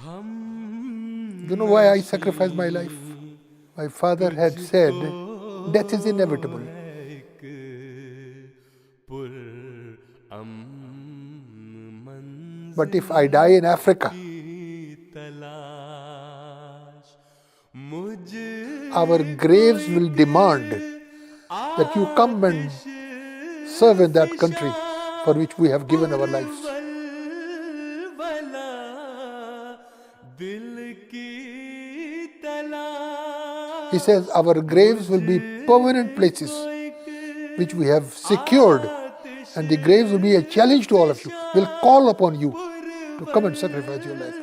You know why I sacrificed my life? My father had said, death is inevitable. But if I die in Africa, our graves will demand that you come and serve in that country for which we have given our lives. He says our graves will be permanent places which we have secured, and the graves will be a challenge to all of you. We'll call upon you to come and sacrifice your life.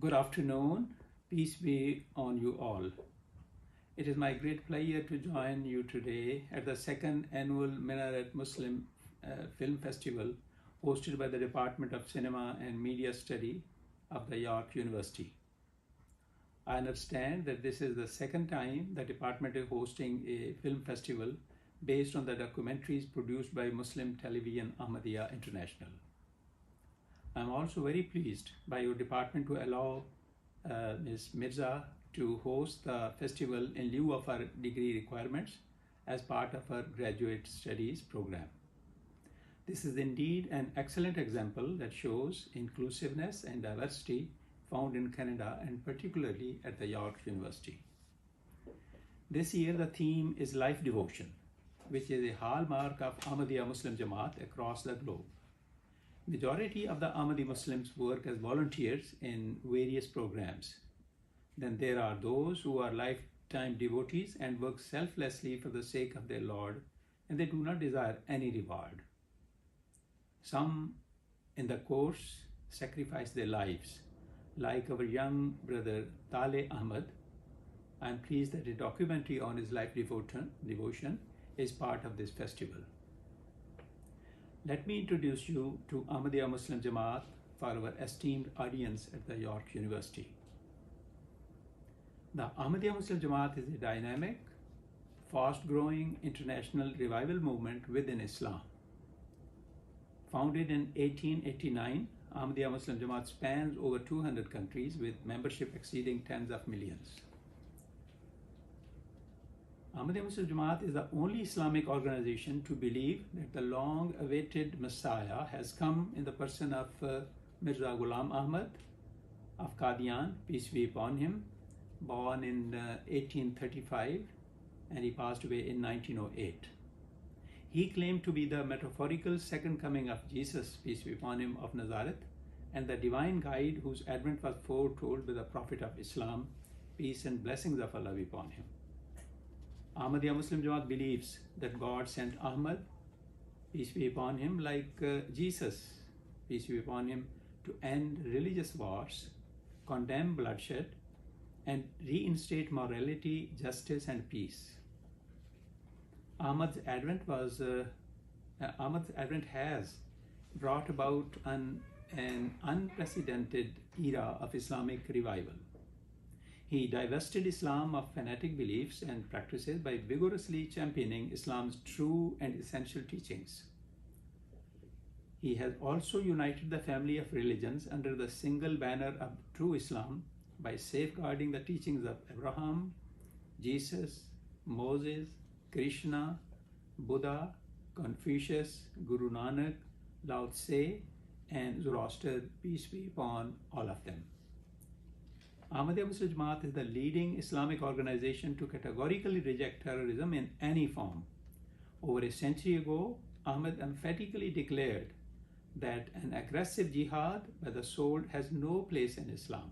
Good afternoon. Peace be on you all. It is my great pleasure to join you today at the second annual Minaret Muslim Film Festival hosted by the Department of Cinema and Media Study of the York University. I understand that this is the second time the department is hosting a film festival based on the documentaries produced by Muslim Television Ahmadiyya International. I'm also very pleased by your department to allow Ms. Mirza to host the festival in lieu of her degree requirements as part of her graduate studies program. This is indeed an excellent example that shows inclusiveness and diversity found in Canada and particularly at the York University. This year the theme is life devotion, which is a hallmark of Ahmadiyya Muslim Jamaat across the globe. Majority of the Ahmadi Muslims work as volunteers in various programs. Then there are those who are lifetime devotees and work selflessly for the sake of their Lord, and they do not desire any reward. Some in the course sacrifice their lives, like our young brother Tale Ahmad. I am pleased that a documentary on his life devotion is part of this festival. Let me introduce you to Ahmadiyya Muslim Jamaat for our esteemed audience at the York University. The Ahmadiyya Muslim Jamaat is a dynamic, fast-growing international revival movement within Islam. Founded in 1889, Ahmadiyya Muslim Jamaat spans over 200 countries with membership exceeding tens of millions. Ahmadiyya Muslim Jamaat is the only Islamic organization to believe that the long-awaited Messiah has come in the person of Mirza Ghulam Ahmad of Qadian, peace be upon him, born in 1835, and he passed away in 1908. He claimed to be the metaphorical second coming of Jesus, peace be upon him, of Nazareth, and the divine guide whose advent was foretold by the Prophet of Islam, peace and blessings of Allah be upon him. Ahmadiyya Muslim Jamaat believes that God sent Ahmad, peace be upon him, like Jesus, peace be upon him, to end religious wars, condemn bloodshed, and reinstate morality, justice, and peace. Ahmad's advent has brought about an unprecedented era of Islamic revival. He divested Islam of fanatic beliefs and practices by vigorously championing Islam's true and essential teachings. He has also united the family of religions under the single banner of true Islam by safeguarding the teachings of Abraham, Jesus, Moses, Krishna, Buddha, Confucius, Guru Nanak, Lao Tse, and Zoroaster, peace be upon all of them. Ahmadiyya Muslim Jamaat is the leading Islamic organization to categorically reject terrorism in any form. Over a century ago, Ahmad emphatically declared that an aggressive jihad by the sword has no place in Islam.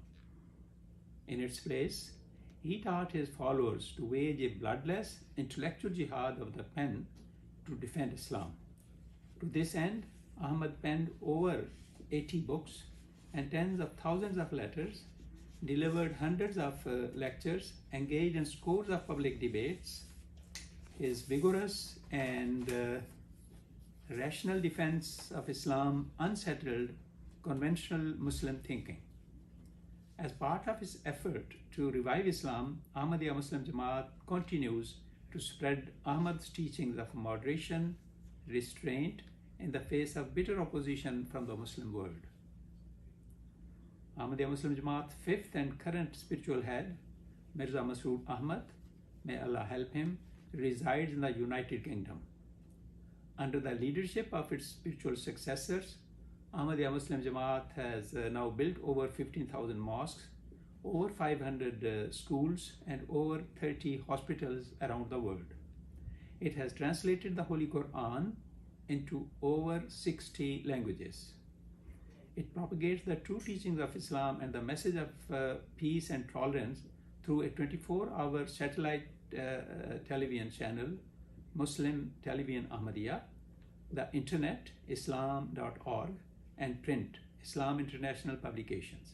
In its place, he taught his followers to wage a bloodless intellectual jihad of the pen to defend Islam. To this end, Ahmad penned over 80 books and tens of thousands of letters, delivered hundreds of lectures, engaged in scores of public debates. His vigorous and rational defense of Islam unsettled conventional Muslim thinking. As part of his effort to revive Islam, Ahmadiyya Muslim Jamaat continues to spread Ahmad's teachings of moderation, restraint, in the face of bitter opposition from the Muslim world. Ahmadiyya Muslim Jamaat's fifth and current spiritual head, Mirza Masroor Ahmad, may Allah help him, resides in the United Kingdom. Under the leadership of its spiritual successors, Ahmadiyya Muslim Jamaat has now built over 15,000 mosques, over 500 schools, and over 30 hospitals around the world. It has translated the Holy Quran into over 60 languages. It propagates the true teachings of Islam and the message of peace and tolerance through a 24-hour satellite television channel, Muslim Television Ahmadiyya, the internet, islam.org, and print, Islam International Publications.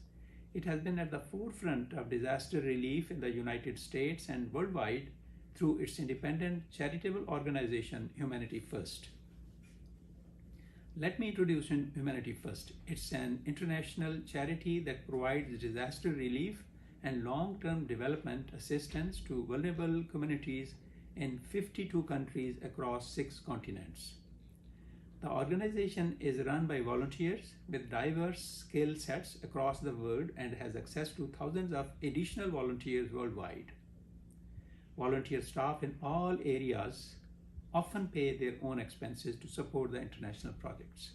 It has been at the forefront of disaster relief in the United States and worldwide through its independent charitable organization, Humanity First. Let me introduce Humanity First. It's an international charity that provides disaster relief and long-term development assistance to vulnerable communities in 52 countries across 6 continents. The organization is run by volunteers with diverse skill sets across the world and has access to thousands of additional volunteers worldwide. Volunteer staff in all areas often pay their own expenses to support the international projects.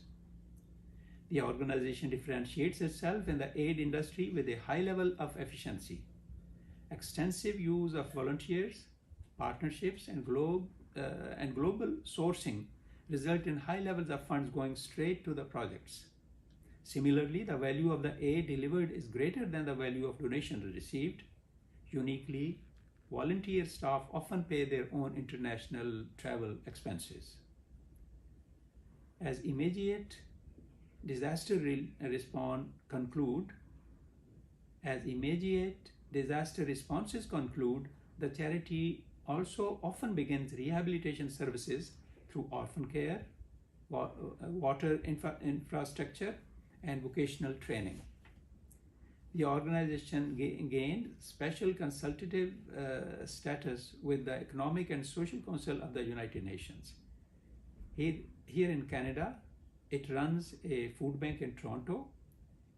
The organization differentiates itself in the aid industry with a high level of efficiency. Extensive use of volunteers, partnerships, and global sourcing result in high levels of funds going straight to the projects. Similarly, the value of the aid delivered is greater than the value of donations received. Uniquely, volunteer staff often pay their own international travel expenses. As immediate disaster responses conclude, the charity also often begins rehabilitation services through orphan care, water infrastructure, and vocational training. The organization gained special consultative status with the Economic and Social Council of the United Nations. Here in Canada, it runs a food bank in Toronto,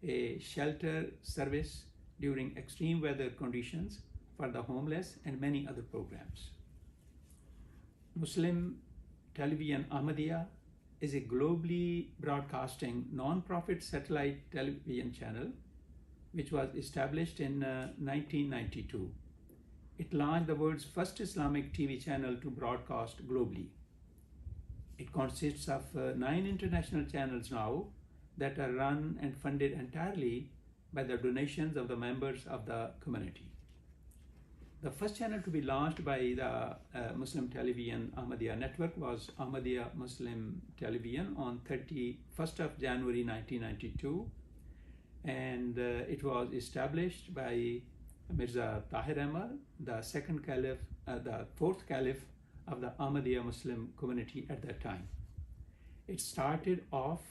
a shelter service during extreme weather conditions for the homeless, and many other programs. Muslim Television Ahmadiyya is a globally broadcasting non-profit satellite television channel which was established in 1992. It launched the world's first Islamic TV channel to broadcast globally. It consists of 9 international channels now that are run and funded entirely by the donations of the members of the community. The first channel to be launched by the Muslim Television Ahmadiyya Network was Ahmadiyya Muslim Television on 31st of January 1992, and it was established by Mirza Tahir Ahmad, the fourth caliph of the Ahmadiyya Muslim community at that time. It started off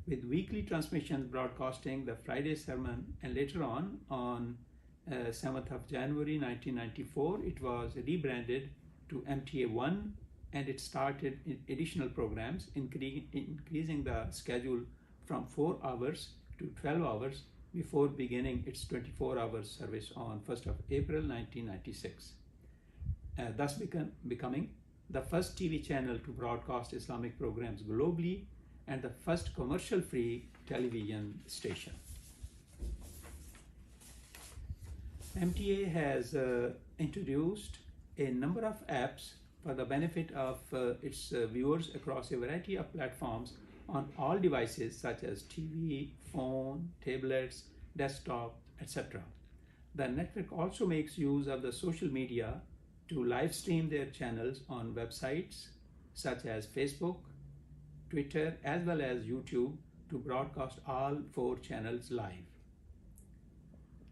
with weekly transmissions broadcasting the Friday sermon, and later on 7th of January 1994, it was rebranded to MTA1, and it started additional programs, increasing the schedule from 4 hours to 12 hours before beginning its 24-hour service on 1st of April 1996. Thus becoming the first TV channel to broadcast Islamic programs globally and the first commercial-free television station. MTA has introduced a number of apps for the benefit of its viewers across a variety of platforms on all devices such as TV, phone, tablets, desktop, etc. The network also makes use of the social media to live stream their channels on websites such as Facebook, Twitter, as well as YouTube to broadcast all 4 channels live.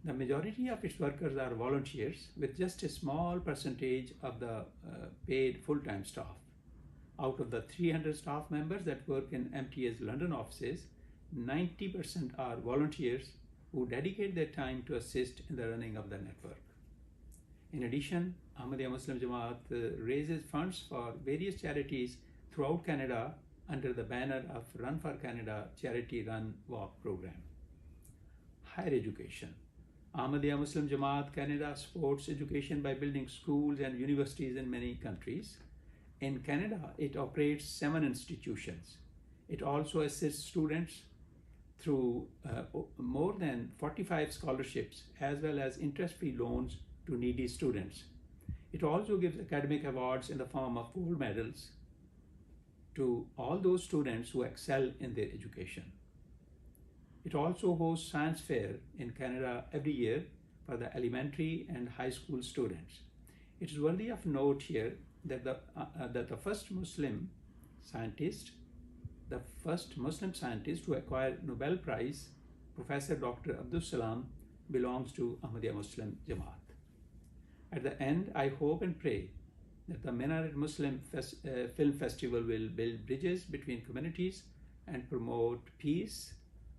The majority of its workers are volunteers, with just a small percentage of the paid full-time staff. Out of the 300 staff members that work in MTA's London offices, 90% are volunteers who dedicate their time to assist in the running of the network. In addition, Ahmadiyya Muslim Jamaat raises funds for various charities throughout Canada under the banner of Run for Canada Charity Run Walk program. Higher education. Ahmadiyya Muslim Jamaat Canada supports education by building schools and universities in many countries. In Canada, it operates 7 institutions. It also assists students through more than 45 scholarships as well as interest-free loans to needy students. It also gives academic awards in the form of gold medals to all those students who excel in their education. It also hosts science fair in Canada every year for the elementary and high school students. It is worthy of note here that the first Muslim scientist to acquire Nobel Prize, Professor Dr. Abdul Salam, belongs to Ahmadiyya Muslim Jamaat. At the end, I hope and pray that the Minaret Muslim Film Festival will build bridges between communities and promote peace,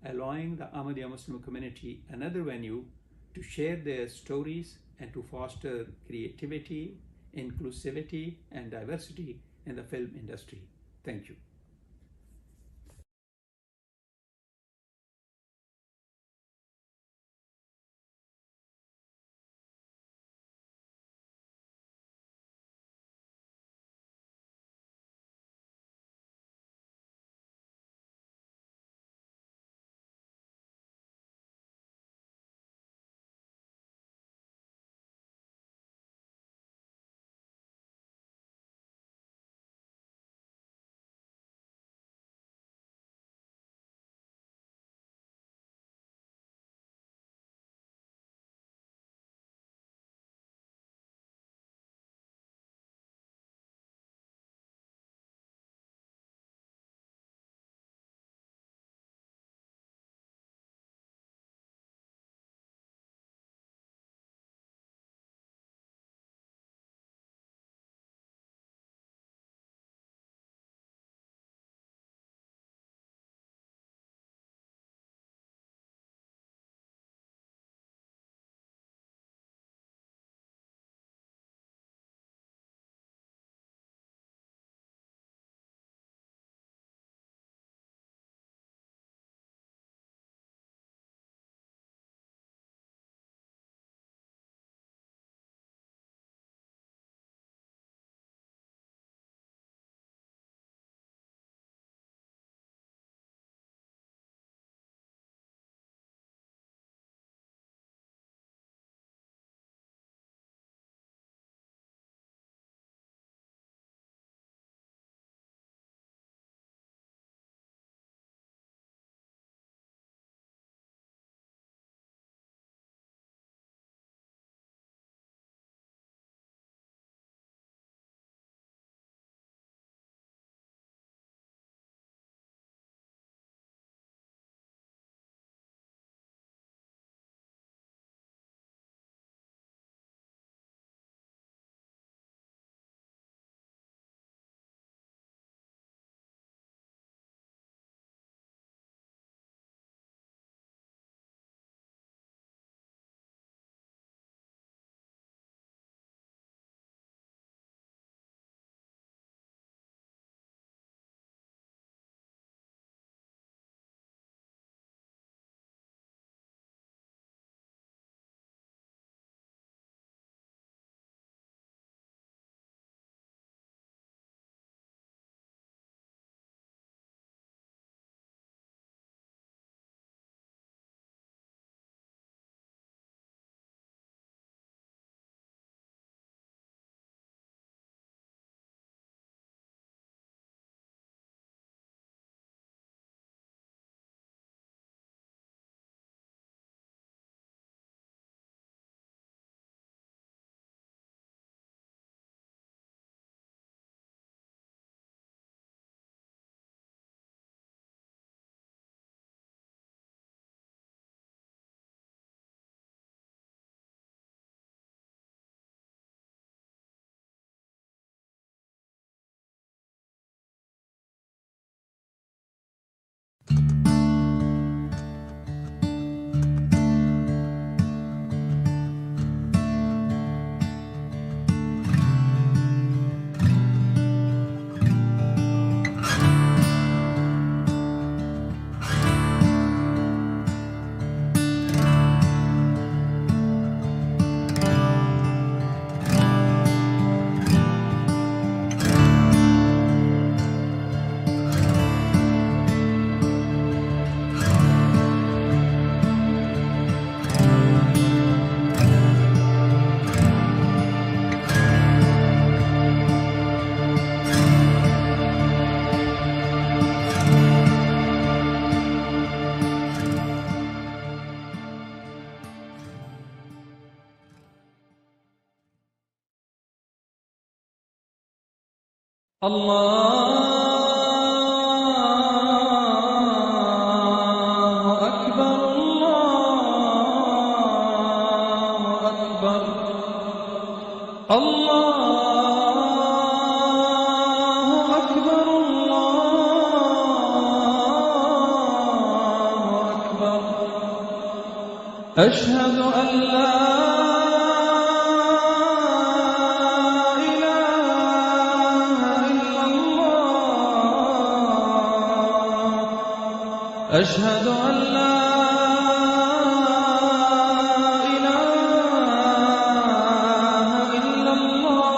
allowing the Ahmadiyya Muslim community another venue to share their stories and to foster creativity, inclusivity, and diversity in the film industry. Thank you. Allahu Akbar, Allahu Akbar, Allahu Akbar, Allahu Akbar. Asyhadu an la أشهد أن لا إله إلا الله.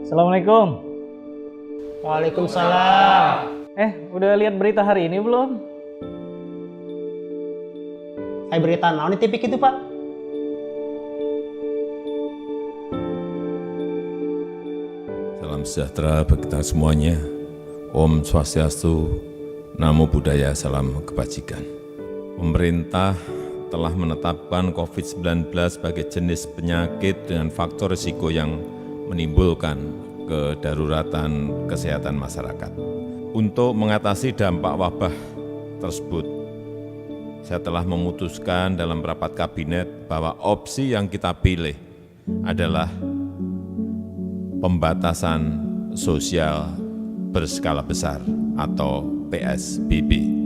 Assalamualaikum. Waalaikumsalam. Udah lihat berita hari ini belum? Kayak berita naon di TV itu, Pak? Salam sejahtera bagi kita semuanya. Om Swastiastu, Namo Buddhaya, salam kebajikan. Pemerintah telah menetapkan COVID-19 sebagai jenis penyakit dengan faktor risiko yang menimbulkan kedaruratan kesehatan masyarakat. Untuk mengatasi dampak wabah tersebut, saya telah memutuskan dalam rapat kabinet bahwa opsi yang kita pilih adalah pembatasan sosial berskala besar atau PSBB.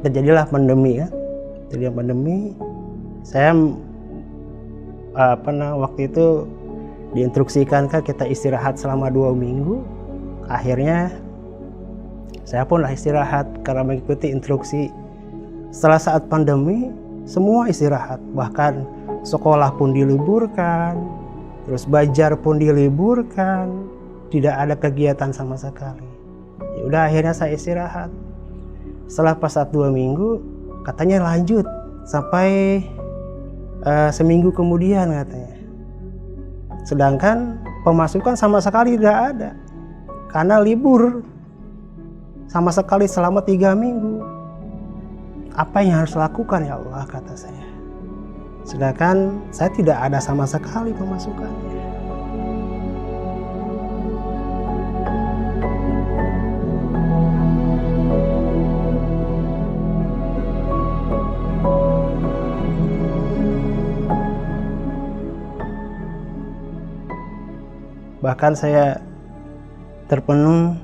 Terjadilah pandemi ya. Terjadi pandemi, saya waktu itu diinstruksikan kan kita istirahat selama 2 minggu. Akhirnya saya pun lah istirahat karena mengikuti instruksi. Setelah saat pandemi semua istirahat, bahkan sekolah pun diliburkan, terus belajar pun diliburkan, tidak ada kegiatan sama sekali. Ya udah, akhirnya saya istirahat. Setelah pas saat 2 minggu katanya lanjut sampai seminggu kemudian katanya. Sedangkan pemasukan sama sekali tidak ada karena libur sama sekali selama 3 minggu. Apa yang harus lakukan ya Allah, kata saya. Sedangkan saya tidak ada sama sekali pemasukannya. Bahkan saya terpenuh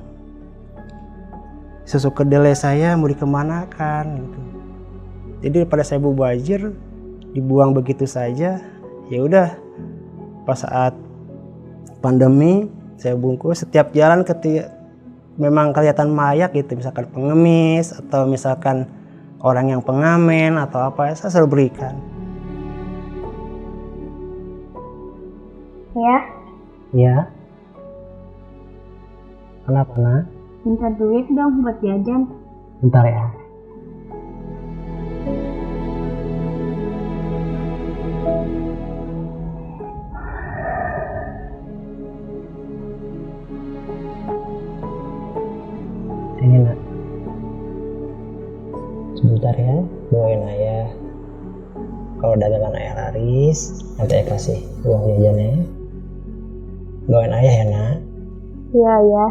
susu kedelai saya mau dikemanakan gitu. Jadi pada saya mubazir dibuang begitu saja. Ya udah, pas saat pandemi saya bungkus. Setiap jalan ketika memang kelihatan mayat gitu, misalkan pengemis atau misalkan orang yang pengamen atau apa, saya selalu berikan. Ya, Ya. Kenapa, nak? minta duit dong buat jajan. Bentar ya. Ini, nak. Sebentar ya, doain ayah. Kalau dagangan ayah laris, nanti ayah kasih uang jajannya. Doain ayah ya, nak. Iya, ya.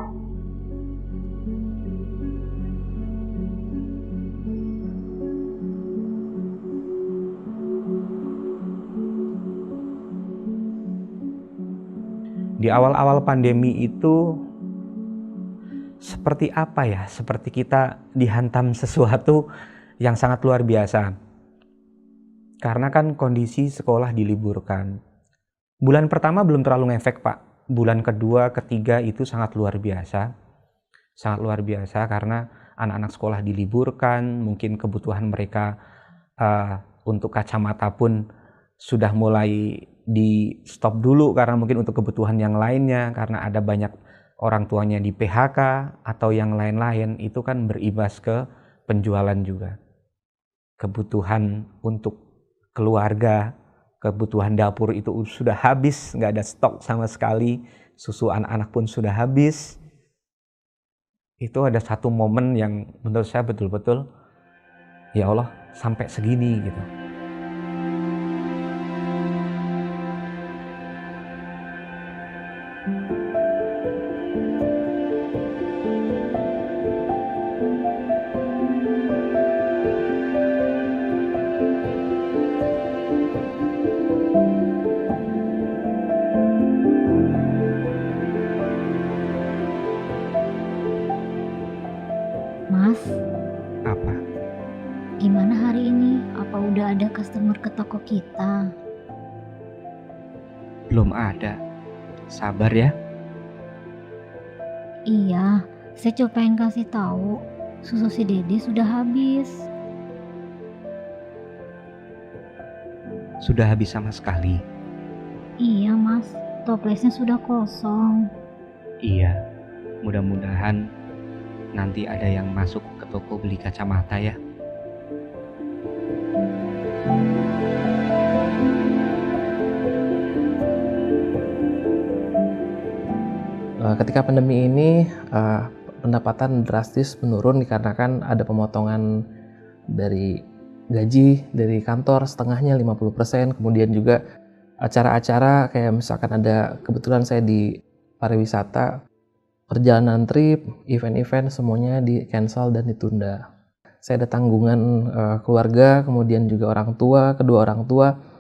Di awal-awal pandemi itu seperti apa ya? Seperti kita dihantam sesuatu yang sangat luar biasa. Karena kan kondisi sekolah diliburkan. Bulan pertama belum terlalu ngefek, Pak. Bulan kedua, ketiga itu sangat luar biasa. Sangat luar biasa karena anak-anak sekolah diliburkan, mungkin kebutuhan mereka untuk kacamata pun sudah mulai di stop dulu karena mungkin untuk kebutuhan yang lainnya, karena ada banyak orang tuanya di PHK atau yang lain-lain, itu kan berimbas ke penjualan juga. Kebutuhan untuk keluarga, kebutuhan dapur itu sudah habis, nggak ada stok sama sekali, susu anak-anak pun sudah habis. Itu ada satu momen yang menurut saya betul-betul, ya Allah, sampai segini gitu. Mas, Apa? gimana hari ini? Apa udah ada customer ke toko kita? Belum ada. Sabar ya. Iya, saya cuma pengen kasih tahu, susu si Dede sudah habis. Sudah habis sama sekali. Iya mas, toplesnya sudah kosong. Iya, mudah-mudahan nanti ada yang masuk ke toko beli kacamata ya. Ketika pandemi ini pendapatan drastis menurun dikarenakan ada pemotongan dari gaji dari kantor setengahnya 50%, kemudian juga acara-acara kayak misalkan ada, kebetulan saya di pariwisata, perjalanan trip, event-event semuanya di cancel dan ditunda. Saya ada tanggungan keluarga, kemudian juga orang tua, kedua orang tua.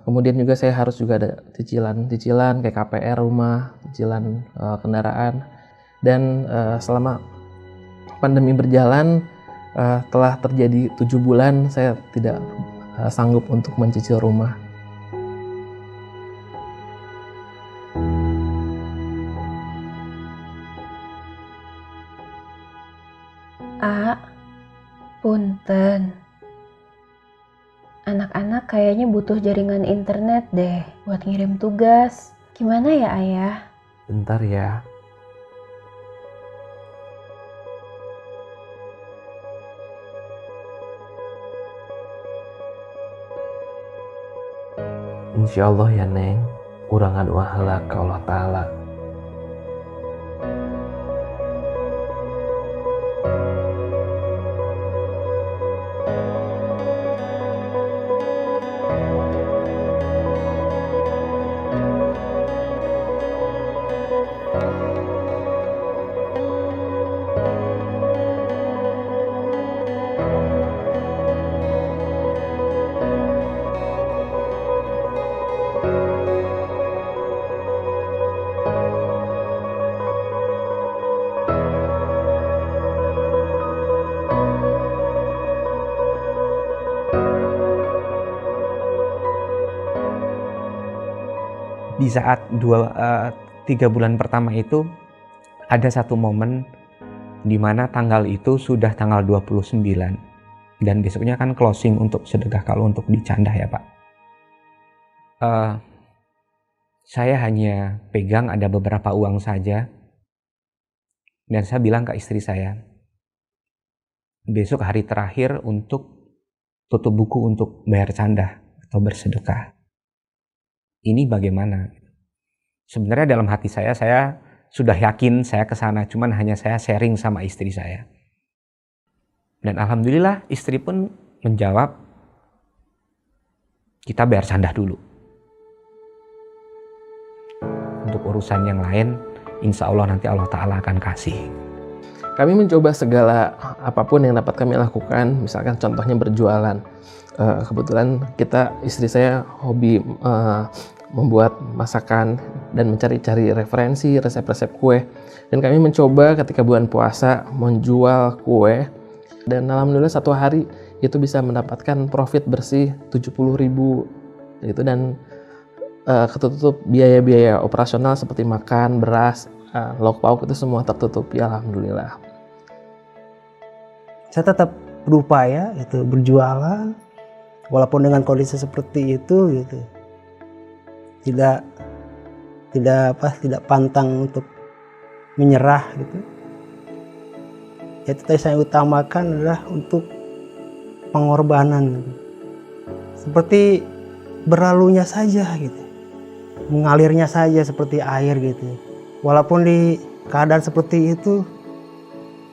Kemudian juga saya harus juga ada cicilan kayak KPR rumah, cicilan kendaraan. Dan selama pandemi berjalan, telah terjadi 7 bulan saya tidak sanggup untuk mencicil rumah. A, punten. Anak-anak kayaknya butuh jaringan internet deh buat ngirim tugas. Gimana ya, Ayah? Bentar ya. Insya Allah ya Neng, urang doa heula ka Allah Ta'ala. Di saat 3 bulan pertama itu ada satu momen di mana tanggal itu sudah tanggal 29 dan besoknya kan closing untuk sedekah kalau untuk dicandah ya Pak. Saya hanya pegang ada beberapa uang saja dan saya bilang ke istri saya, besok hari terakhir untuk tutup buku untuk bayar candah atau bersedekah. Ini bagaimana? Sebenarnya dalam hati saya sudah yakin saya ke sana, cuman hanya saya sharing sama istri saya. Dan alhamdulillah istri pun menjawab, kita bayar candah dulu. Untuk urusan yang lain, insya Allah nanti Allah Ta'ala akan kasih. Kami mencoba segala apapun yang dapat kami lakukan, misalkan contohnya berjualan. Kebetulan istri saya hobi membuat masakan dan mencari-cari referensi resep-resep kue. Dan kami mencoba ketika bulan puasa menjual kue. Dan alhamdulillah satu hari itu bisa mendapatkan profit bersih 70.000 gitu, dan ketutup biaya-biaya operasional seperti makan, beras, lauk pauk itu semua tertutupi alhamdulillah. Saya tetap berupaya itu berjualan walaupun dengan kondisi seperti itu gitu. Tidak pantang untuk menyerah gitu. Itu tadi saya utamakan adalah untuk pengorbanan gitu. Seperti berlalunya saja gitu. Mengalirnya saja seperti air gitu. Walaupun di keadaan seperti itu,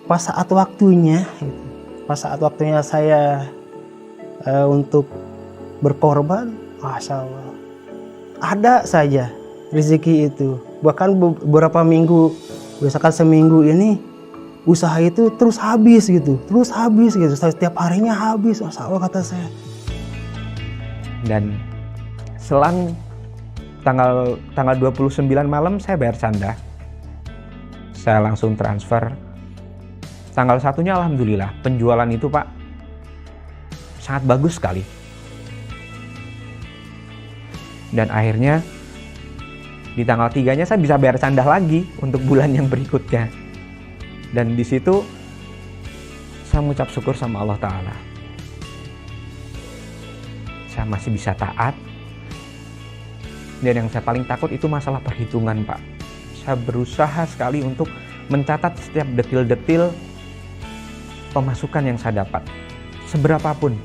pas saat waktunya gitu. Pas saat waktunya saya untuk berkorban, Masya Allah, ada saja rezeki itu. Bahkan beberapa minggu, misalkan seminggu ini, usaha itu terus habis gitu. Setiap harinya habis, Masya Allah kata saya. Dan selang tanggal 29 malam saya bayar candah. Saya langsung transfer. Tanggal 1-nya alhamdulillah penjualan itu Pak sangat bagus sekali. Dan akhirnya di tanggal 3-nya saya bisa bayar candah lagi untuk bulan yang berikutnya. Dan di situ saya mengucap syukur sama Allah Ta'ala. Saya masih bisa taat. Dan yang saya paling takut itu masalah perhitungan Pak. Saya berusaha sekali untuk mencatat setiap detil-detil pemasukan yang saya dapat. Seberapapun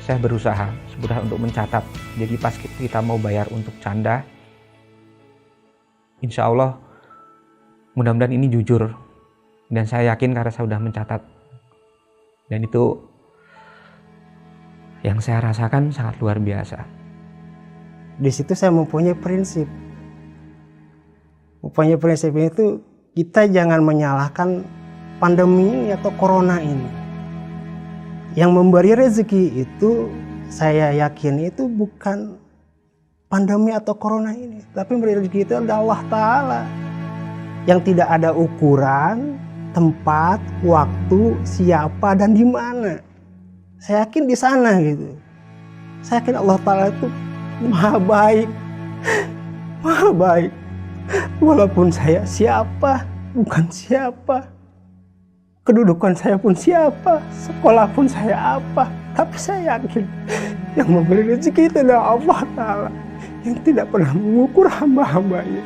saya berusaha untuk mencatat. Jadi pas kita mau bayar untuk canda, insya Allah mudah-mudahan ini jujur. Dan saya yakin karena saya sudah mencatat. Dan itu yang saya rasakan sangat luar biasa. Di situ saya mempunyai prinsip. Mempunyai prinsip itu kita jangan menyalahkan pandemi ini atau corona ini. Yang memberi rezeki itu saya yakin itu bukan pandemi atau corona ini, tapi memberi rezeki itu adalah Allah Ta'ala. Yang tidak ada ukuran, tempat, waktu, siapa dan di mana. Saya yakin di sana gitu. Saya yakin Allah Ta'ala itu maha baik. Maha baik. Walaupun saya siapa, bukan siapa. kedudukan saya pun siapa, sekolah pun saya apa. Tapi saya yakin yang memberi rezeki itu adalah Allah Ta'ala yang tidak pernah mengukur hamba-hambanya.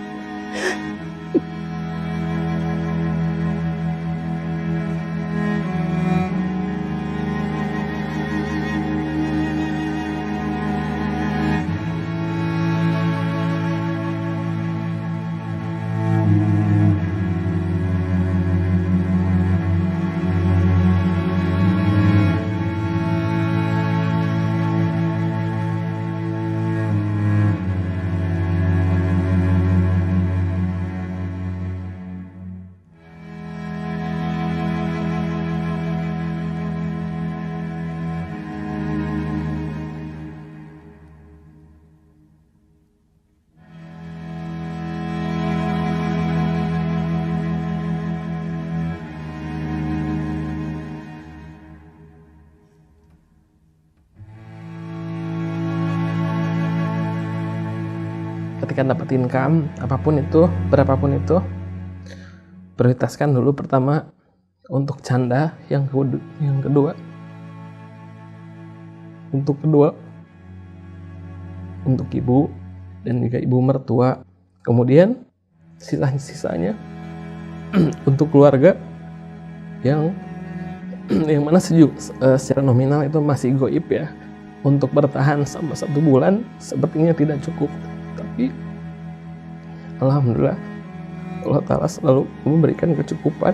Ketika dapat income, apapun itu, berapapun itu, prioritaskan dulu pertama untuk canda, yang kedua untuk ibu dan juga ibu mertua, kemudian sisanya untuk keluarga yang mana secara nominal itu masih goib ya. Untuk bertahan sama 1 bulan sepertinya tidak cukup, tapi alhamdulillah Allah Ta'ala selalu memberikan kecukupan,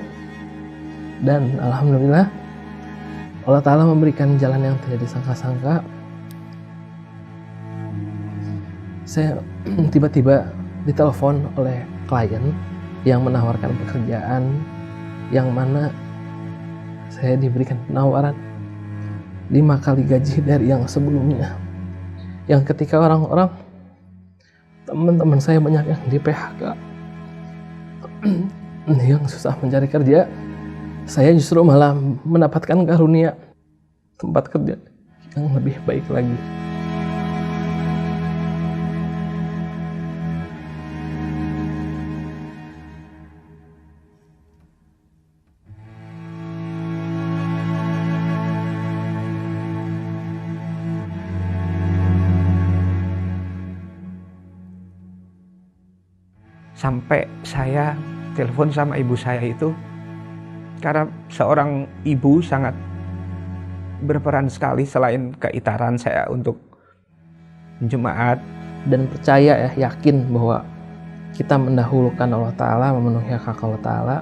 dan alhamdulillah Allah Ta'ala memberikan jalan yang tidak disangka-sangka. Saya tiba-tiba ditelepon oleh klien yang menawarkan pekerjaan, yang mana saya diberikan penawaran 5 kali gaji dari yang sebelumnya. Yang ketika teman-teman saya banyak yang di PHK, yang susah mencari kerja, saya justru malah mendapatkan karunia tempat kerja yang lebih baik lagi. Sampai saya telepon sama ibu saya itu, karena seorang ibu sangat berperan sekali selain keitaran saya untuk jemaat. Dan percaya ya, yakin bahwa kita mendahulukan Allah Ta'ala, memenuhi hak Allah Ta'ala,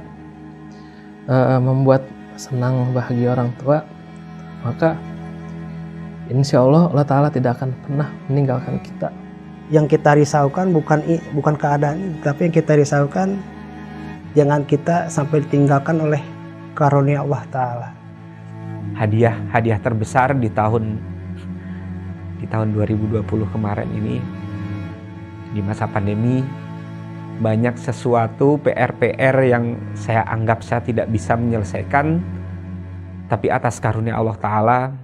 membuat senang bahagia orang tua, maka insya Allah Allah Ta'ala tidak akan pernah meninggalkan kita. Yang kita risaukan bukan keadaan ini, tapi yang kita risaukan jangan kita sampai ditinggalkan oleh karunia Allah Ta'ala. Hadiah terbesar di tahun 2020 kemarin ini, di masa pandemi, banyak sesuatu PR yang saya anggap saya tidak bisa menyelesaikan, tapi atas karunia Allah Ta'ala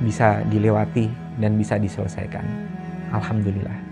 bisa dilewati dan bisa diselesaikan. Alhamdulillah.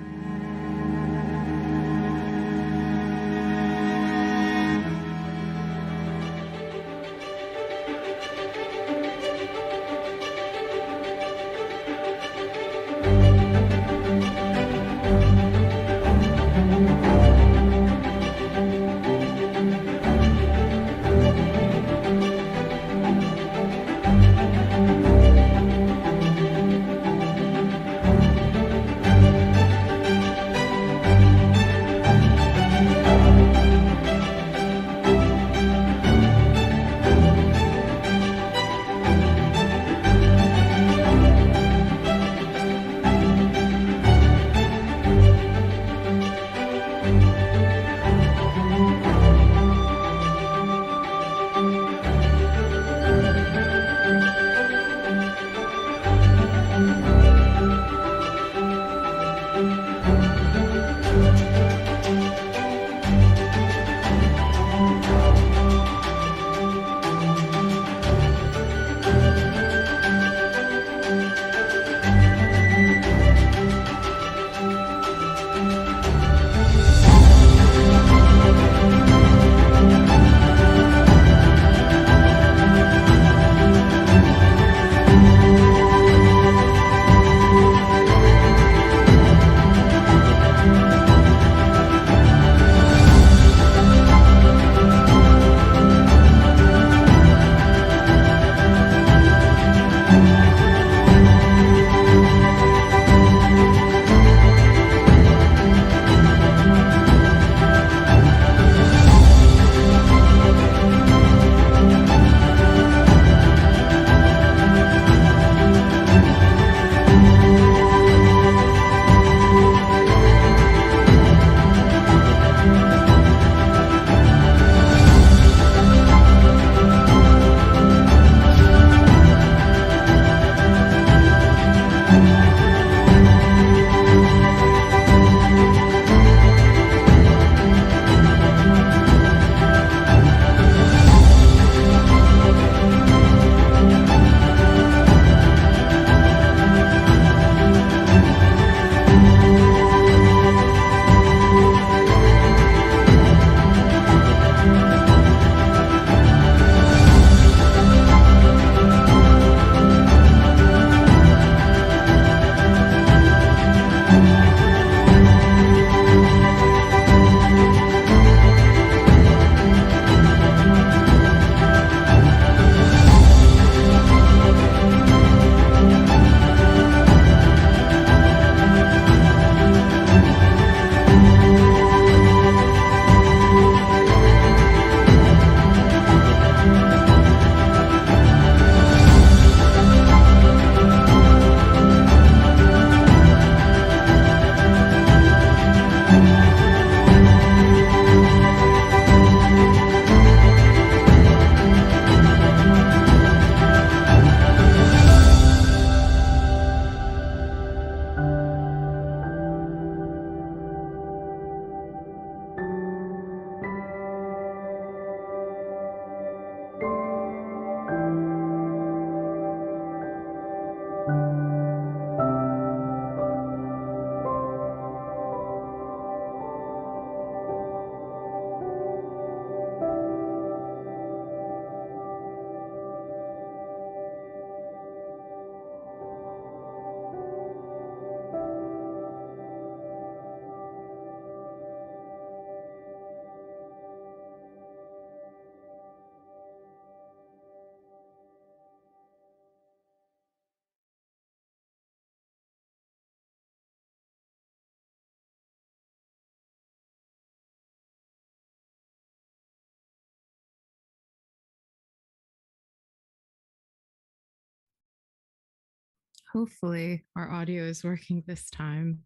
Hopefully, our audio is working this time.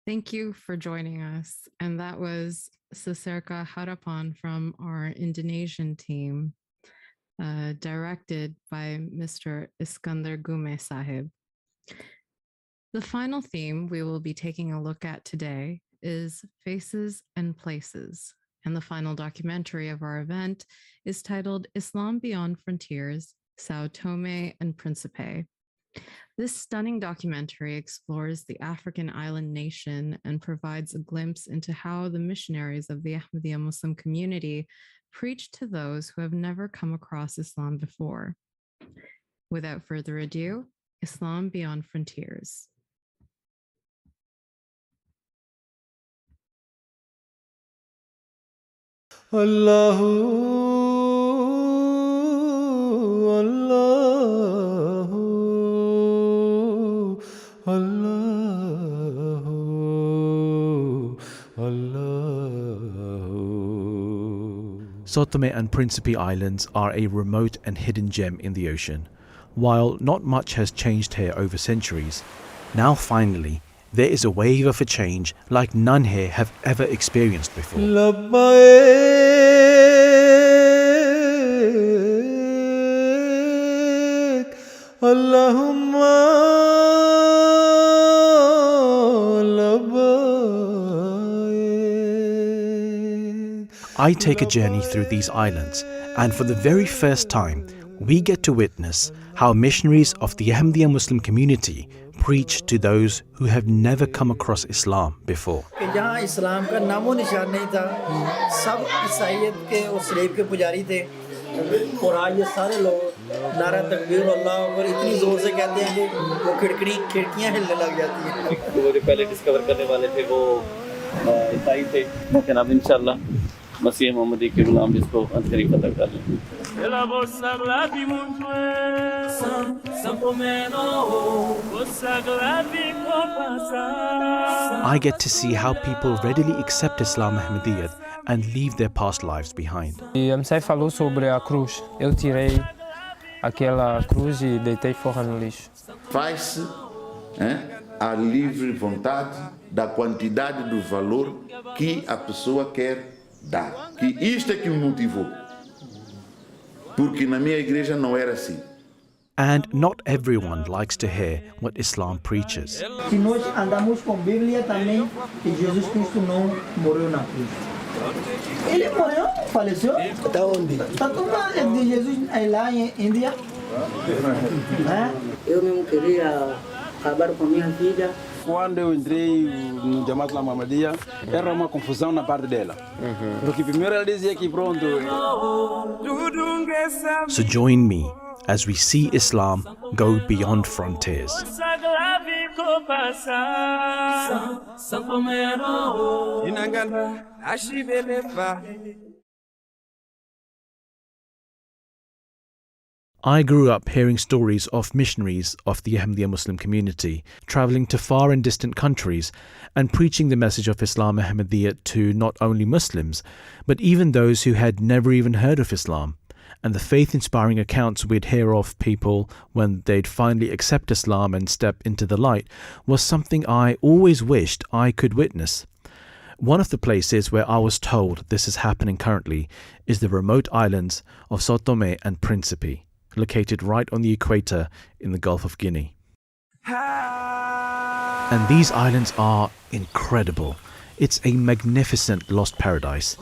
Thank you for joining us. And that was Secercah Harapan from our Indonesian team, directed by Mr. Iskandar Gume Sahib. The final theme we will be taking a look at today is Faces and Places. And the final documentary of our event is titled Islam Beyond Frontiers, Sao Tome and Principe. This stunning documentary explores the African island nation and provides a glimpse into how the missionaries of the Ahmadiyya Muslim community preach to those who have never come across Islam before. Without further ado, Islam Beyond Frontiers. Allahu, Allahu, Allahu, Allahu. Sao Tome and Principe Islands are a remote and hidden gem in the ocean. While not much has changed here over centuries, now finally there is a wave of a change like none here have ever experienced before. Labbaik, Allahumma labbaik. I take a journey through these islands, and for the very first time, we get to witness how missionaries of the Ahmadiyya Muslim community preach to those who have never come across Islam before. यहाँ इस्लाम का नामो निशान नहीं था, सब ईसाइयत के और slab के पुजारी थे, और आज ये सारे लोग नारा तकबीर अल्लाह अकबर इतनी जोर से कहते हैं कि वो खिड़कियाँ हिलने लग जाती हैं। वो जो पहले डिस्कवर करने वाले थे वो ईसाई थे, लेकिन अब इंशाल्लाह मसीह मोहम्मदी के गुलाम जिसको अंतरी पता कर लें। I get to see how people readily accept Islam Ahmadiyyat and leave their past lives behind. E a Msai falou sobre a cruz. Eu tirei aquela cruz e deitei fora no lixo. Faz-se a livre vontade da quantidade do valor que a pessoa quer dar. Que isto é que me motivou. Porque na minha igreja não era assim. And not everyone likes to hear what Islam preaches. Se nós andamos com Bíblia também, que Jesus Cristo não morreu na cruz. Ele morreu, faleceu. Está onde? Está tumbado de Jesus lá em Índia. Eu mesmo queria acabar com a minha vida. Quando eu entrei no Jamaat Ahmadiyya, era uma confusão na parte dela. Porque primeiro ela dizia que pronto. So join me as we see Islam go beyond frontiers. I grew up hearing stories of missionaries of the Ahmadiyya Muslim community traveling to far and distant countries and preaching the message of Islam Ahmadiyya to not only Muslims, but even those who had never even heard of Islam. And the faith-inspiring accounts we'd hear of people when they'd finally accept Islam and step into the light was something I always wished I could witness. One of the places where I was told this is happening currently is the remote islands of Sao Tome and Principe, located right on the equator in the Gulf of Guinea. And these islands are incredible. It's a magnificent lost paradise.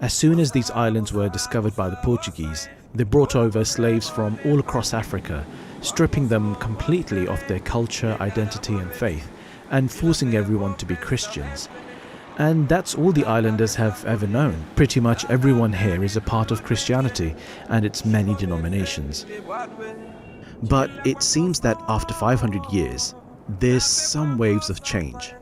As soon as these islands were discovered by the Portuguese, they brought over slaves from all across Africa, stripping them completely of their culture, identity and faith, and forcing everyone to be Christians. And that's all the islanders have ever known. Pretty much everyone here is a part of Christianity and its many denominations. But it seems that after 500 years, there's some waves of change.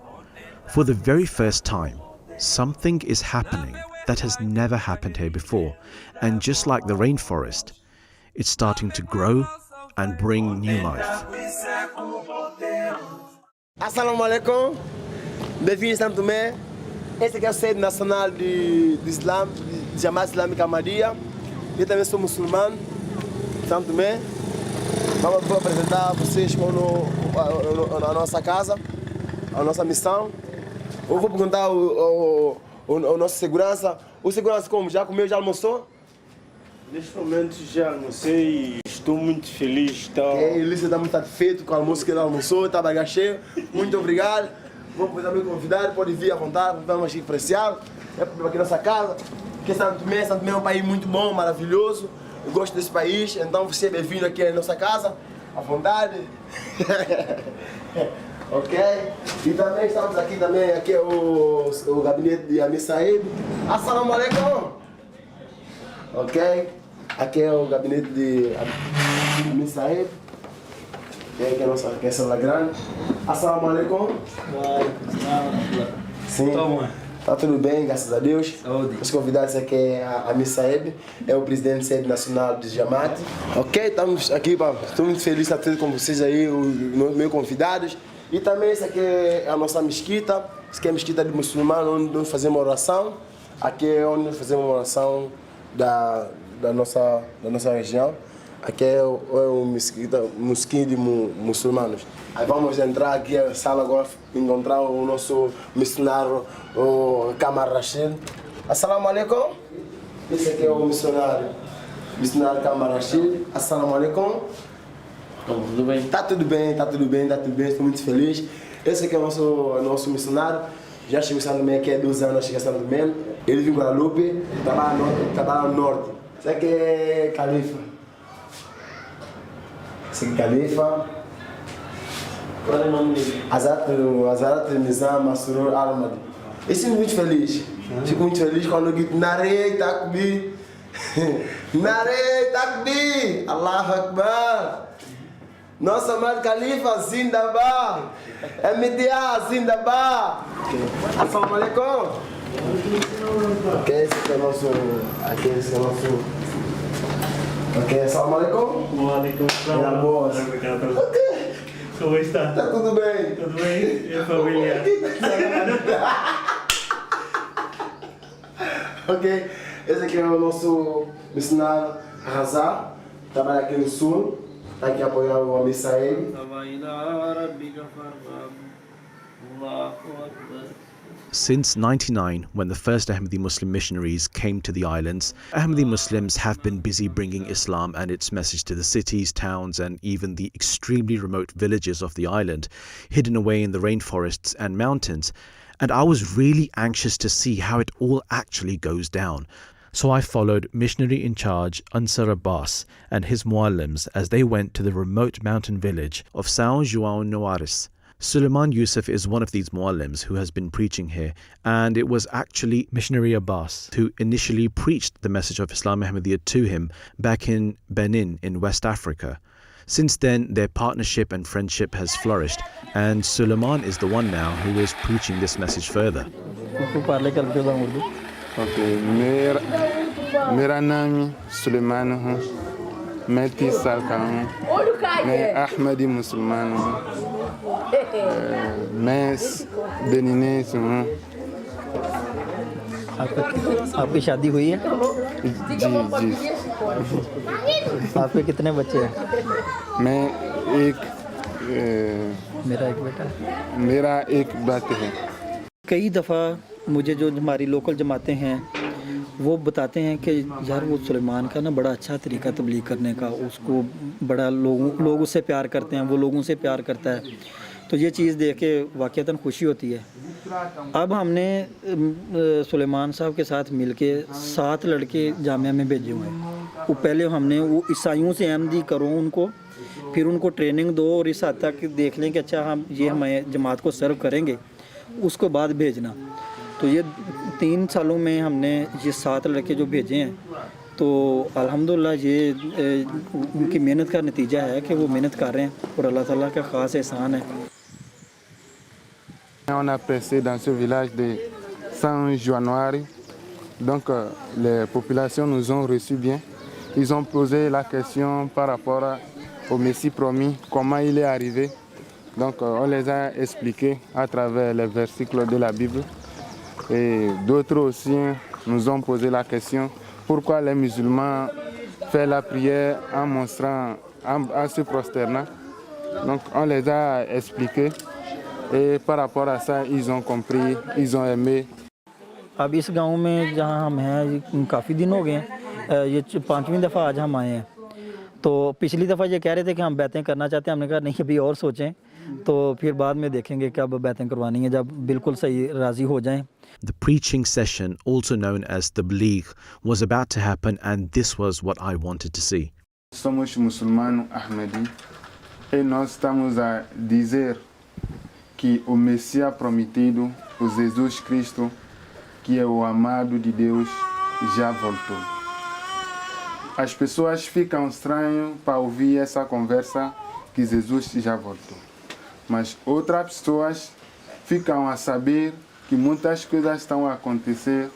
For the very first time, something is happening that has never happened here before. And just like the rainforest, it's starting to grow and bring new life. Assalamu alaikum. Bienvenue Sam Tome. Esse aqui é o sede nacional de Islam, de Jamaat Islâmica Ahmadiyya. Eu também sou muçulmano, São Tomé. Vou apresentar a vocês a nossa casa, a nossa missão. Eu vou perguntar ao nosso segurança. O segurança como? Já comeu, já almoçou? Neste momento já almocei e estou muito feliz. Ele está muito satisfeito com o almoço que ele almoçou, está barriga cheio. Muito obrigado. Vamos também convidar, pode vir à vontade, vamos aqui apreciar. É aqui na nossa casa. Aqui São Tomé é um país muito bom, maravilhoso. Eu gosto desse país, então você é bem-vindo aqui na nossa casa, à vontade. Ok? E também estamos aqui também, aqui é o gabinete de Amir Saib. Assalamu alaikum. Ok? Aqui é o gabinete de Amir Saib. Aqui é a nossa sala grande. Assalamu alaikum. Sim. Está tudo bem, graças a Deus. Os convidados aqui é a Amir Saib, é o presidente sede nacional do Jamaat. Ok, estamos aqui, estou muito feliz de estar com vocês aí, os meus convidados. E também essa aqui é a nossa mesquita, essa aqui é a mesquita de muçulmano, onde nós fazemos oração. Aqui é onde nós fazemos oração da nossa região. Aqui é o mosquinho de muçulmanos. Aí vamos entrar aqui na sala agora, encontrar o nosso missionário, o Kamar Rashid. Assalamu alaikum. Esse aqui é o missionário Kamar Rashid. Assalamu alaikum. Tudo bem? Tá tudo bem, estou muito feliz. Esse aqui é o nosso missionário. Já chegou em São Tomé, aqui há 2 anos, chega em São Tomé. Ele vem em Guadalupe, trabalha no norte. Esse aqui é Califa. Esse aqui é Califa. Qual é o nome dele? Azarat Nizam Masrur Ahmad. Eu sinto muito feliz. Fico muito feliz quando eu grito Minaret, Takbir. Minaret, Takbir. Allahu Akbar. Nosso amado Califa, Zindabá. MTA, Zindabá. Assalamu alaikum. Ok, esse aqui é o nosso. Ok, assalamu alaikum. Wa alaikum assalam. Ok. Como está? Tá tudo bem? Tudo bem? E a família? Ok, esse aqui é o nosso missionário Hazar, trabalha aqui no sul, está aqui apoiando o Amir Saib. Since 99, when the first Ahmadi Muslim missionaries came to the islands, Ahmadi Muslims have been busy bringing Islam and its message to the cities, towns, and even the extremely remote villages of the island, hidden away in the rainforests and mountains. And I was really anxious to see how it all actually goes down. So I followed missionary in charge Ansar Abbas and his muallims as they went to the remote mountain village of São João Noaris. Suleiman Yusuf is one of these muallims who has been preaching here, and it was actually missionary Abbas who initially preached the message of Islam Ahmadiyya to him back in Benin in West Africa. Since then, their partnership and friendship has flourished, and Suleiman is the one now who is preaching this message further. Okay, मेरा नाम सुलेमान हूँ, मैं 30 साल का हूँ, मैं अहमदी मुसलमान हूँ, मैं बेनिने से हूँ। आपकी शादी हुई है? जी। आपके कितने बच्चे हैं? मेरा एक बेटा है। कई दफ़ा मुझे जो हमारी लोकल जमातें हैं वो बताते हैं कि यार वो सुलेमान का ना बड़ा अच्छा तरीका तबलीग करने का, उसको बड़ा लोग उससे प्यार करते हैं, वो लोगों से प्यार करता है। तो ये चीज़ देख के वाक़ईतन खुशी होती है। अब हमने सुलेमान साहब के साथ मिलके 7 लड़के जामिया में भेजे हुए हैं। वो पहले हमने वो ईसाइयों से अहमदी करो उनको, फिर उनको ट्रेनिंग दो और इस हद तक देख लें कि अच्छा हम ये हमें जमात को सर्व करेंगे, उसको बाद भेजना। तो ये 3 सालों में हमने ये 7 लड़के जो भेजे हैं, तो अल्हम्दुलिल्लाह ये उनकी मेहनत का नतीजा है कि वो मेहनत कर रहे हैं और अल्लाह ताला का ख़ास एहसान है। On a passé dans ce village de São João. Donc les populations nous ont reçus bien. Ils ont posé la question par rapport au Messie promis, comment il est arrivé. Donc on les a expliqué à travers les versets de la Bible. Et d'autres aussi nous ont posé la question pourquoi les musulmans font la prière en montrant, en se prosternant. Donc on les a expliqué et par rapport à ça, ils ont compris, ils ont aimé. अब इस गांव में जहां हम हैं काफ़ी दिन हो गए हैं, ये 5वीं दफ़ा आज हम आए हैं। तो पिछली दफ़ा ये कह रहे थे कि हम बैतें करना चाहते हैं, हमने कहा नहीं अभी और सोचें, तो फिर बाद में देखेंगे कब बैतें करवानी है, जब बिल्कुल सही राज़ी हो जाएं। The preaching session, also known as the Tabligh, was about to happen, and this was what I wanted to see. Somos muçulmanos Ahmadi e nós estamos a dizer que o Messias prometido, o Jesus Cristo, que é o amado de Deus, já voltou. As pessoas ficam estranhas para ouvir essa conversa que Jesus já voltou. Mas outras pessoas ficam a saber que muitas coisas estão a acontecer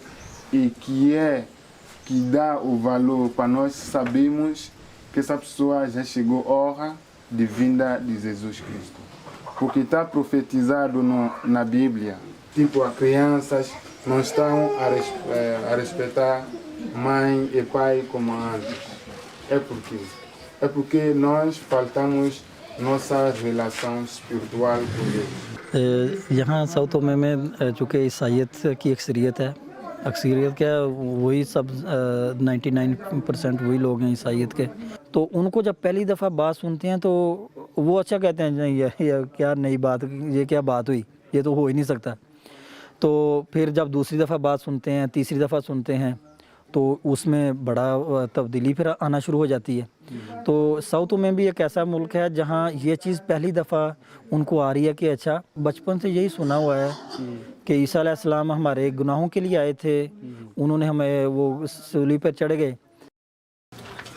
e que dá o valor para nós sabermos que essa pessoa já chegou a hora de vinda de Jesus Cristo. Porque está profetizado na Bíblia. Tipo, as crianças não estão a respeitar mãe e pai como antes. É porque nós faltamos nossa relação espiritual com Deus. यहाँ south Thome में चूँकि ईसाइयत की अक्सरियत है, अक्सरियत क्या वही सब 99% वही लोग हैं ईसाइयत के, तो उनको जब पहली दफ़ा बात सुनते हैं तो वो अच्छा कहते हैं नहीं ये क्या नई बात, ये क्या बात हुई, ये तो हो ही नहीं सकता। तो फिर जब दूसरी दफ़ा बात सुनते हैं, तीसरी दफ़ा सुनते हैं, तो उसमें बड़ा तब्दीली फिर आना शुरू हो जाती है। तो साउथ में भी एक ऐसा मुल्क है जहाँ ये चीज़ पहली दफ़ा उनको आ रही है कि अच्छा बचपन से यही सुना हुआ है कि ईसा अलैहिस्सलाम हमारे गुनाहों के लिए आए थे, उन्होंने हमें वो सूली पर चढ़ गए।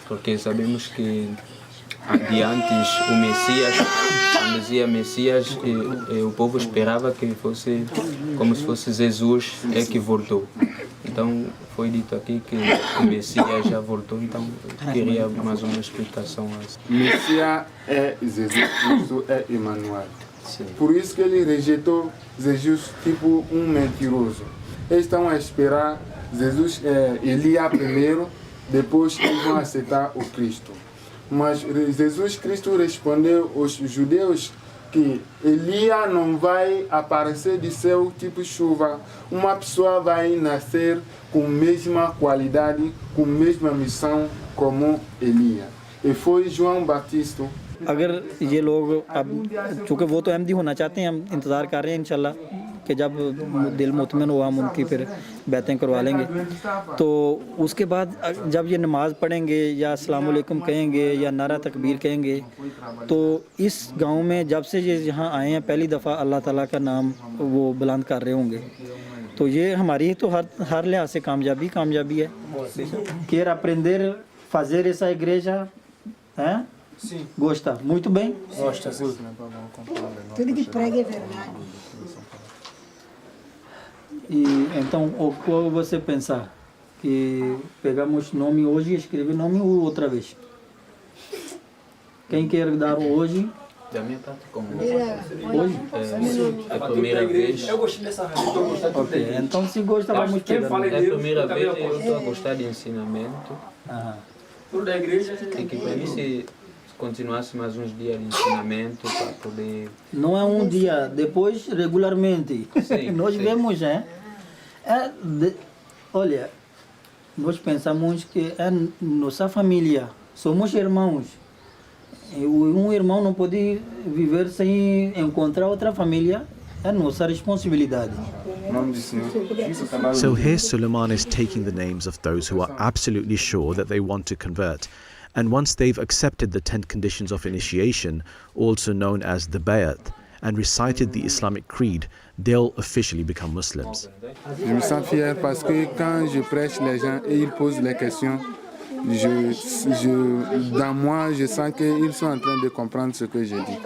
Porque sabemos que antes o Messias, quando dizia Messias, o povo esperava que fosse como se fosse Jesus que voltou. Então foi dito aqui que o Messias já voltou, então queria mais uma explicação. Messias é Jesus Cristo, é Emmanuel. Por isso que ele rejeitou Jesus tipo mentiroso. Eles estão a esperar Jesus, Elias primeiro, depois eles vão aceitar o Cristo. Mas Jesus Cristo respondeu aos judeus que Elias não vai aparecer de céu tipo chuva. Uma pessoa vai nascer com a mesma qualidade, com a mesma missão como Elias. E foi João Batista. अगर ये लोग अब चूँकि वो तो अहमदी होना चाहते हैं, हम इंतज़ार कर रहे हैं इंशाल्लाह कि जब दिल मुतमिन हुआ हम उनकी फिर बैतें करवा लेंगे। तो उसके बाद जब ये नमाज़ पढ़ेंगे या अस्सलाम वालेकुम कहेंगे या नारा तकबीर कहेंगे, तो इस गांव में जब से ये यहाँ आए हैं पहली दफ़ा अल्लाह ताला का नाम वो बुलंद कर रहे होंगे, तो ये हमारी तो हर लिहाज से कामयाबी है। Quer aprender fazer essa igreja? Sim. Gosta? Muito bem? Gosta, sim. Tudo que prega é verdade. E então, o que você pensa? Que pegamos nome hoje e escrever nome outra vez? Quem quer dar hoje? Da minha parte, como hoje? É a primeira vez. Eu gostei dessa rádio. Ok, então se gosta, vamos pegar. É a primeira vez eu estou a gostar de ensinamento. Tudo da igreja. E que para mim se continuasse mais uns dias de ensinamento para poder... Não é dia, depois regularmente. Sim, nós vemos, olha, nós pensamos que é nossa família, somos irmãos. Irmão não pode viver sem encontrar outra família, é nossa responsabilidade. So here Suleiman is taking the names of those who are absolutely sure that they want to convert. And once they've accepted the 10 conditions of initiation, also known as the Bayat, and recited the Islamic creed, they'll officially become Muslims. Je me sens fier parce que quand je prêche les gens et ils posent les questions, dans moi, je sens qu'ils sont en train de comprendre ce que je dis.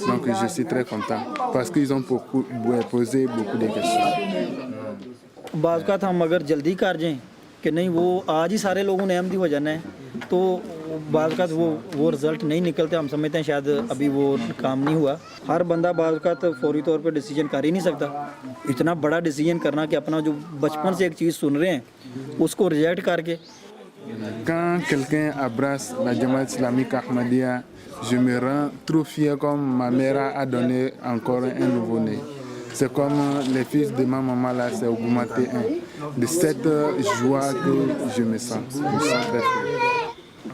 Donc je suis très content parce qu'ils ont posé beaucoup de questions. बात का हम अगर जल्दी कर जाएं कि नहीं वो आज ही सारे लोगों ने अहमदी हो जाना है, तो बाज़ का वो रिज़ल्ट नहीं निकलते, हम समझते हैं शायद अभी वो काम नहीं हुआ। हर बंदा बाज़ का तो फौरी तौर पे डिसीजन कर ही नहीं सकता। इतना बड़ा डिसीजन करना कि अपना जो बचपन से एक चीज़ सुन रहे हैं उसको रिजेक्ट करके। Quand quelqu'un abrace la Jamaat islamique Ahmadiyya, je me rends trop fier comme ma mère a donné encore un nouveau-né. C'est comme les fils de ma maman là, c'est augmenté un. De cette joie que je me sens très fier.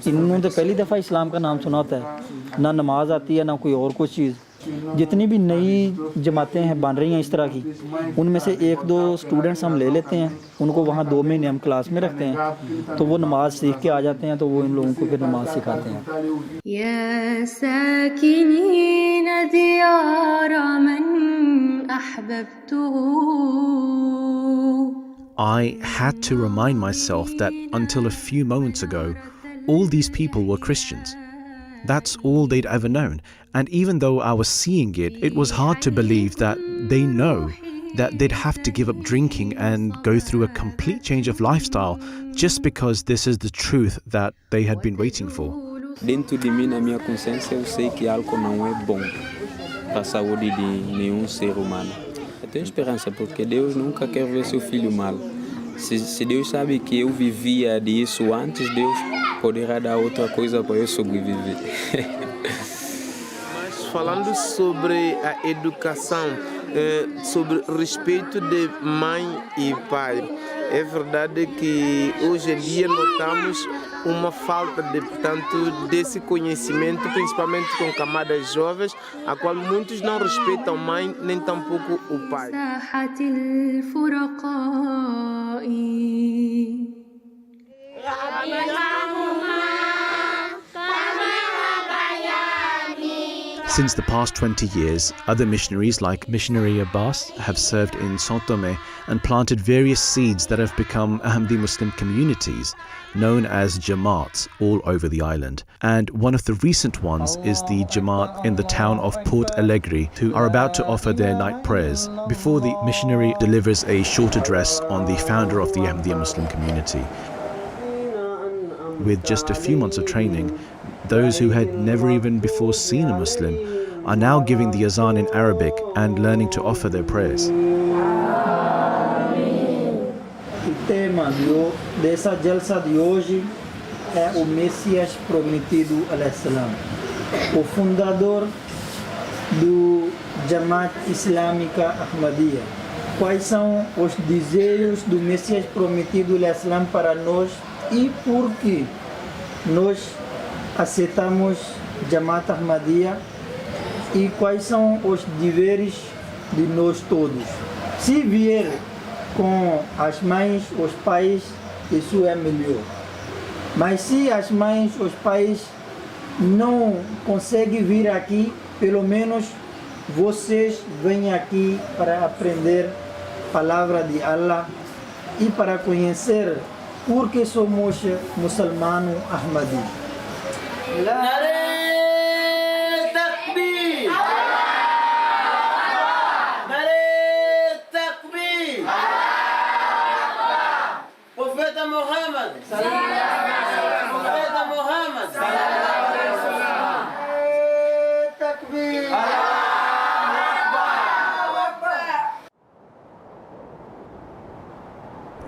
इन्होंने तो पहली दफ़ा इस्लाम का नाम सुना होता है, ना नमाज आती है ना कोई और कुछ चीज़। जितनी भी नई जमातें हैं बन रही हैं इस तरह की, उनमें से 1-2 स्टूडेंट्स हम ले लेते हैं, उनको वहाँ 2 महीने हम क्लास में रखते हैं, तो वो नमाज सीख के आ जाते हैं, तो वो इन लोगों को फिर नमाज सिखाते हैं। या साकिनीन दियार मन अहबब्तुहु। I had to remind myself that until a few moments ago, all these people were Christians. That's all they'd ever known. And even though I was seeing it, it was hard to believe that they know that they'd have to give up drinking and go through a complete change of lifestyle just because this is the truth that they had been waiting for. Dentro de mim, na minha consciência, eu sei que álcool não é bom para a saúde de nenhum ser humano. Eu tenho esperança porque Deus nunca quer ver seu filho mal. Se Deus sabe que eu vivia disso antes, Deus poderá dar outra coisa para eu sobreviver. Mas falando sobre a educação, sobre respeito de mãe e pai, é verdade que hoje em dia notamos uma falta de, portanto, desse conhecimento, principalmente com camadas jovens, a qual muitos não respeitam a mãe nem tampouco o pai. Since the past 20 years, other missionaries like Missionary Abbas have served in Tome and planted various seeds that have become Ahmadi Muslim communities, known as Jamaats, all over the island. And one of the recent ones is the Jamaat in the town of Port Alegre, who are about to offer their night prayers before the missionary delivers a short address on the founder of the Ahmadi Muslim community. With just a few months of training, those who had never even before seen a Muslim are now giving the azan in Arabic and learning to offer their prayers. O tema dessa jalsa de hoje é o Messias prometido, alaihissalam, o fundador do Jamaat Islâmica Ahmadiyya. Quais são os desejos do Messias prometido, alaihissalam, para nós e por que nós aceitamos Jamaat Ahmadiyya e quais são os deveres de nós todos. Se vier com as mães, os pais, isso é melhor. Mas se as mães, os pais não conseguem vir aqui, pelo menos vocês vêm aqui para aprender a palavra de Allah e para conhecer por que somos muçulmanos Ahmadi. Minaret takbir! Minaret takbir! Profeta Muhammad! Profeta Muhammad! Takbir!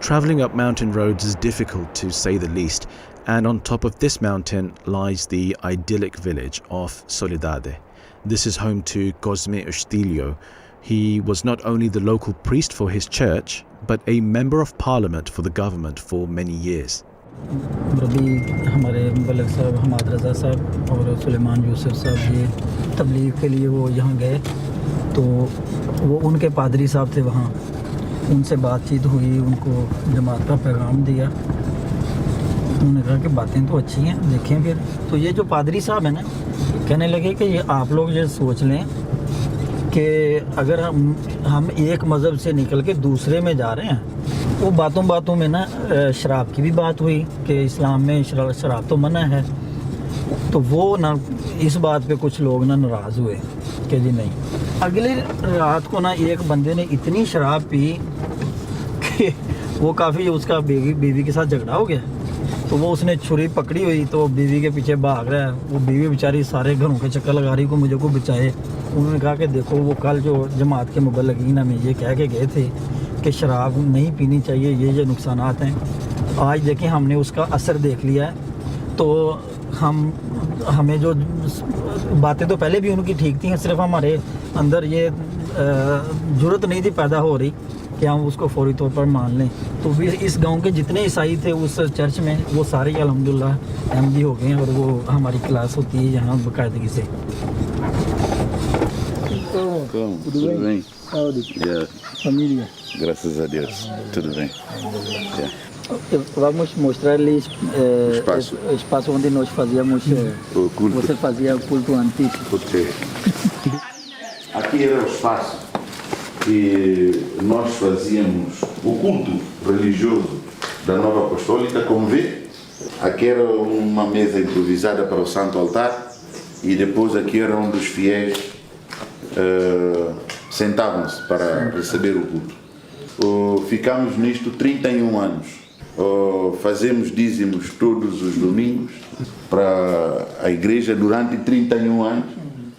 Travelling up mountain roads is difficult to say the least, and on top of this mountain lies the idyllic village of Soledade. This is home to Cosme Estilio. He was not only the local priest for his church, but a member of parliament for the government for many years. अभी हमारे मुबल्लिग साहब हमाद रज़ा साहब और सुलेमान यूसुफ साहब ये तबलीग के लिए वो यहाँ गए, तो वो उनके पादरी साहब थे वहाँ, उनसे बातचीत हुई, उनको जमात का पैगाम दिया। उन्होंने कहा कि बातें तो अच्छी हैं, देखें फिर। तो ये जो पादरी साहब है ना, कहने लगे कि ये आप लोग जो सोच लें कि अगर हम एक मज़हब से निकल के दूसरे में जा रहे हैं, वो बातों बातों में ना शराब की भी बात हुई कि इस्लाम में शराब तो मना है, तो वो ना इस बात पे कुछ लोग ना नाराज़ हुए कि जी नहीं। अगली रात को ना एक बंदे ने इतनी शराब पी कि वो काफ़ी उसका बीवी के साथ झगड़ा हो गया। तो वो उसने छुरी पकड़ी हुई तो बीवी के पीछे भाग रहा है। वो बीवी बेचारी सारे घरों के चक्कर लगा रही को मुझे को बचाए। उन्होंने कहा कि देखो वो कल जो जमात के मुबल्लिगीन हमें ये कह के गए थे कि शराब नहीं पीनी चाहिए, ये नुकसानात हैं। आज देखें हमने उसका असर देख लिया है। तो हमें जो बातें तो पहले भी उनकी ठीक थी, सिर्फ हमारे अंदर ये जुर्रत नहीं थी पैदा हो रही कि हम उसको फौरी तौर पर मान लें। तो फिर इस गांव के जितने ईसाई थे उस चर्च में वो सारे अल्हम्दुलिल्लाह अहमदी हो गए हैं और वो हमारी क्लास होती है यहाँ बाकायदगी से। Tudo bem? Yeah. Família. Graças a Deus, tudo bem. Yeah. Vamos mostrar-lhes espaço onde nós fazíamos o culto. Você fazia o culto antigo. Aqui era o espaço que nós fazíamos o culto religioso da Nova Apostólica, como vê. Aqui era uma mesa improvisada para o Santo Altar e depois aqui era onde os fiéis sentavam-se para receber o culto. Ficamos nisto 31 anos. Fazemos dízimos todos os domingos para a igreja durante 31 anos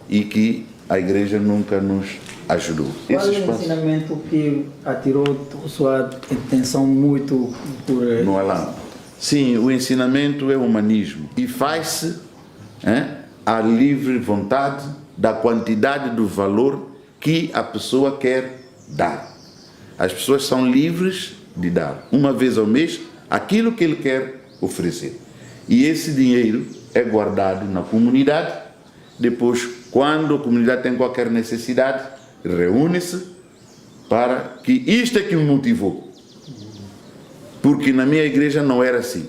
e que a igreja nunca nos ajudou. Qual é o ensinamento que atirou sua atenção muito por... No Alá? Sim, o ensinamento é o humanismo e faz-se à livre vontade da quantidade do valor que a pessoa quer dar. As pessoas são livres de dar, uma vez ao mês, aquilo que ele quer oferecer. E esse dinheiro é guardado na comunidade. Depois, quando a comunidade tem qualquer necessidade, reúne-se para que isto é que me motivou. Porque na minha igreja não era assim.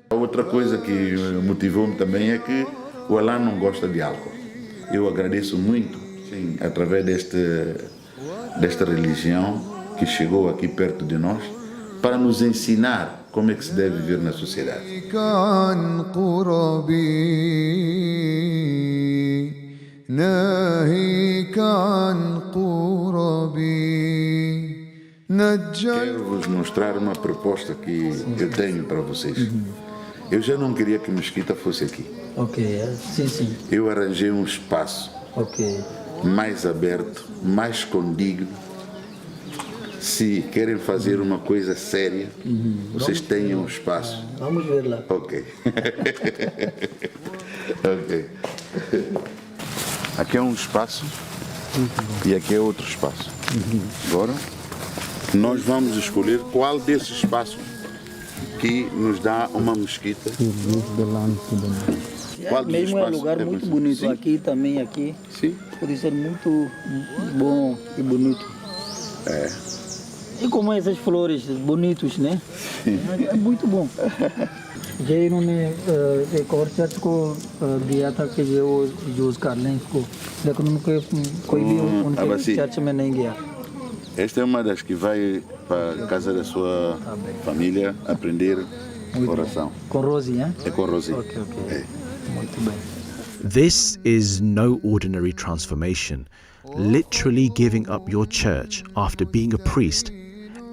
Outra coisa que motivou-me também é que o Alá não gosta de álcool. Eu agradeço muito, sim, através desta religião que chegou aqui perto de nós para nos ensinar como é que se deve viver na sociedade. Quero vos mostrar uma proposta que eu tenho para vocês. Eu já não queria que Mesquita fosse aqui. Ok, sim, sim. Eu arranjei um espaço mais aberto, mais condigno. Se querem fazer uma coisa séria, vocês tenham um espaço. Vamos ver lá. Ok. Ok. Aqui é um espaço e aqui é outro espaço. Agora, nós vamos escolher qual desse espaço que nos dá uma mesquita. Mesmo é um lugar muito bonito. Sim. Aqui também, aqui. Sim. Pode ser muito bom e bonito. É. E como essas flores bonitos, né? Sim. É muito bom. जो इन्होंने एक और church को दिया था कि ये वो यूज़ कर लें इसको, लेकिन उनको कोई भी उनके चर्च में नहीं गया. Esta é uma das que vai para a casa da sua família aprender oração. Com Rosi, hein? É com Rosi. Ok. Muito bem. This is no ordinary transformation. Literally giving up your church after being a priest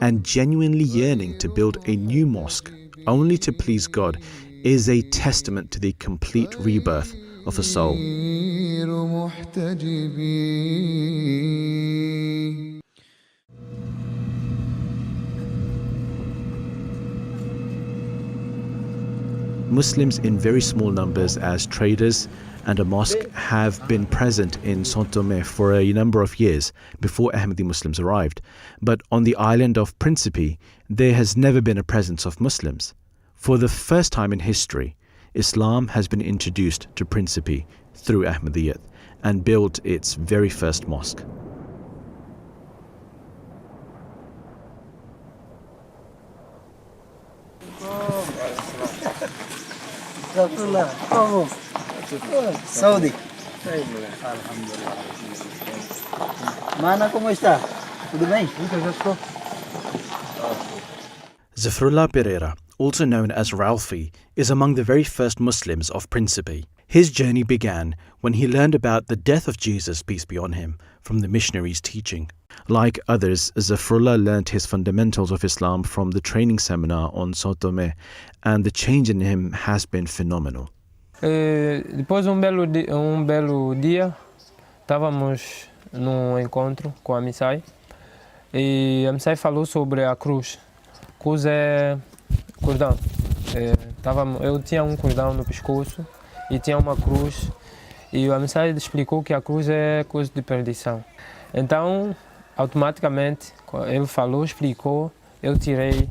and genuinely yearning to build a new mosque only to please God is a testament to the complete rebirth of a soul. Muslims in very small numbers as traders and a mosque have been present in Tome for a number of years before Ahmadi Muslims arrived. But on the island of Principe, there has never been a presence of Muslims. For the first time in history, Islam has been introduced to Principe through Ahmadiyyat and built its very first mosque. Saudi. Mana, como está? Tudo bem? Zafrullah Pereira, also known as Ralphie, is among the very first Muslims of Principe. His journey began when he learned about the death of Jesus, peace be on him, from the missionaries' teaching. Like others, Zafrullah learnt his fundamentals of Islam from the training seminar on Tome, and the change in him has been phenomenal. Depois um belo dia, estávamos num encontro com a Missai e a Missai falou sobre a cruz. Cruz é cordão. Eu tinha um cordão no pescoço e tinha uma cruz e a Missai explicou que a cruz é coisa de perdição. Então, automaticamente, ele falou, explicou, eu tirei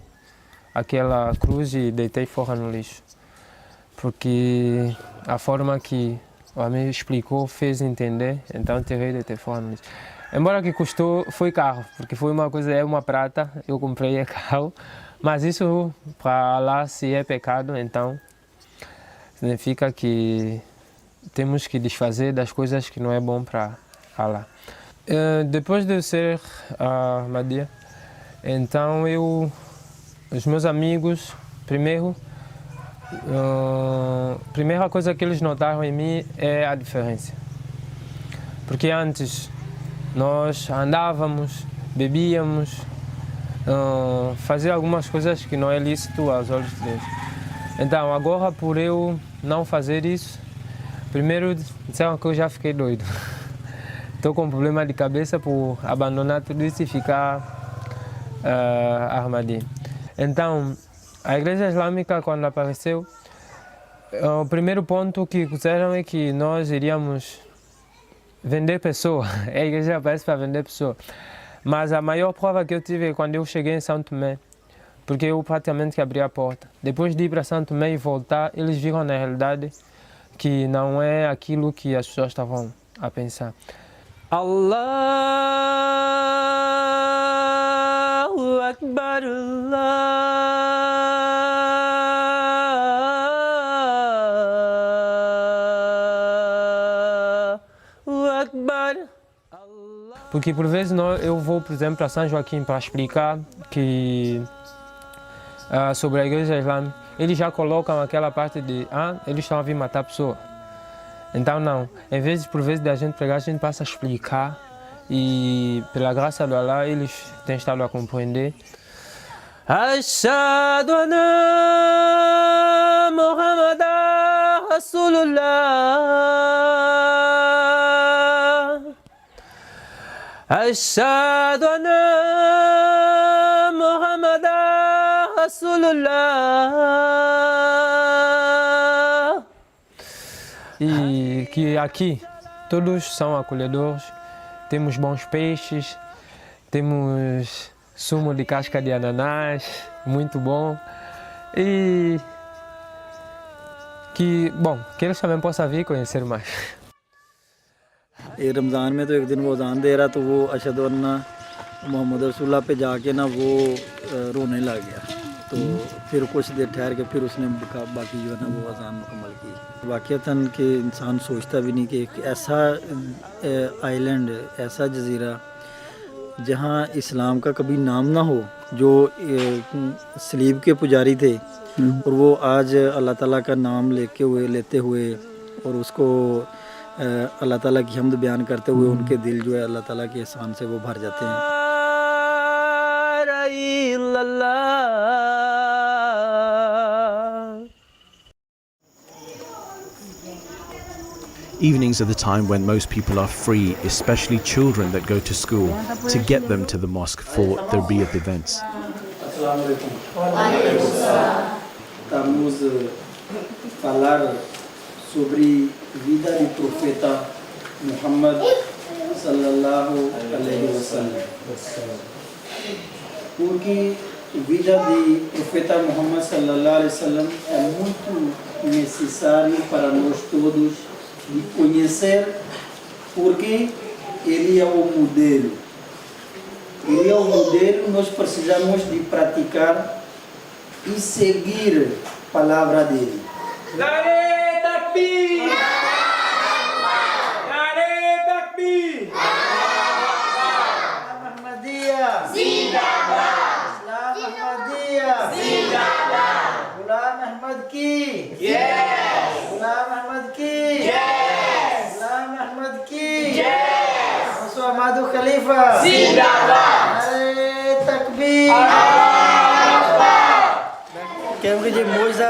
aquela cruz e deitei fora no lixo. Porque a forma que o amigo explicou fez entender, então tirei e deitei fora no lixo. Embora que custou, foi caro, porque foi uma coisa, é uma prata, eu comprei, é caro. Mas isso, para Allah, se é pecado, então significa que temos que desfazer das coisas que não é bom para Allah. Depois de eu ser Ahmadiyya, então os meus amigos, primeira coisa que eles notaram em mim é a diferença. Porque antes nós andávamos, bebíamos, fazia algumas coisas que não é lícito aos olhos de Deus. Então, agora, por eu não fazer isso, primeiro disseram que eu já fiquei doido. Estou com problema de cabeça por abandonar tudo isso e ficar Ahmadiyya. Então, a Igreja Islâmica, quando apareceu, o primeiro ponto que disseram é que nós iríamos vender pessoas. A igreja aparece para vender pessoas. Mas a maior prova que eu tive é quando eu cheguei em São Tomé, porque eu praticamente abri a porta. Depois de ir para São Tomé e voltar, eles viram na realidade que não é aquilo que as pessoas estavam a pensar. Allahu Akbar, Allahu Akbar. Porque por vezes eu vou, por exemplo, para São Joaquim para explicar que sobre a Igreja Islâmica, eles já colocam aquela parte de eles estão a vir matar pessoas. Então não, em vez de por vezes da gente pregar, a gente passa a explicar e pela graça do Allah eles têm estado a compreender. Ashhadu anna Muhammadan Rasulullah. Ashhadu anna Muhammadan Rasulullah. E que aqui todos são acolhedores, temos bons peixes, temos sumo de casca de ananás, muito bom. E que eles também possam vir conhecer mais. Ramzan में तो एक दिन वो अज़ान दे रहा तो वो अशहदु अन्ना मोहम्मद रसूलुल्लाह पे जाके ना वो रोने लग गया। तो फिर कुछ देर ठहर के फिर उसने बाकी जो है ना वो अज़ान मुकम्मल की। वाक़ईतन कि इंसान सोचता भी नहीं कि एक ऐसा आइलैंड, ऐसा जज़ीरा जहाँ इस्लाम का कभी नाम ना हो, जो सलीब के पुजारी थे और वो आज अल्लाह ताला का नाम लेते हुए और उसको अल्लाह ताला की हम्द बयान करते हुए उनके दिल जो है अल्लाह ताला के एहसान से वो भर जाते हैं। Evenings are the time when most people are free, especially children that go to school, to get them to the mosque for the Riyadh events. Estamos falar sobre vida do profeta Muhammad sallallahu alaihi wasallam. Porque vida do profeta Muhammad sallallahu alaihi wasallam é muito necessário para nós todos de conhecer, porque ele é o modelo. Ele é o modelo, nós precisamos de praticar e seguir a palavra dele. Yes! Ghulam Ahmad ki! खलीफा जिंदाबाद, तकबीर। क्योंकि ये मौजज़ा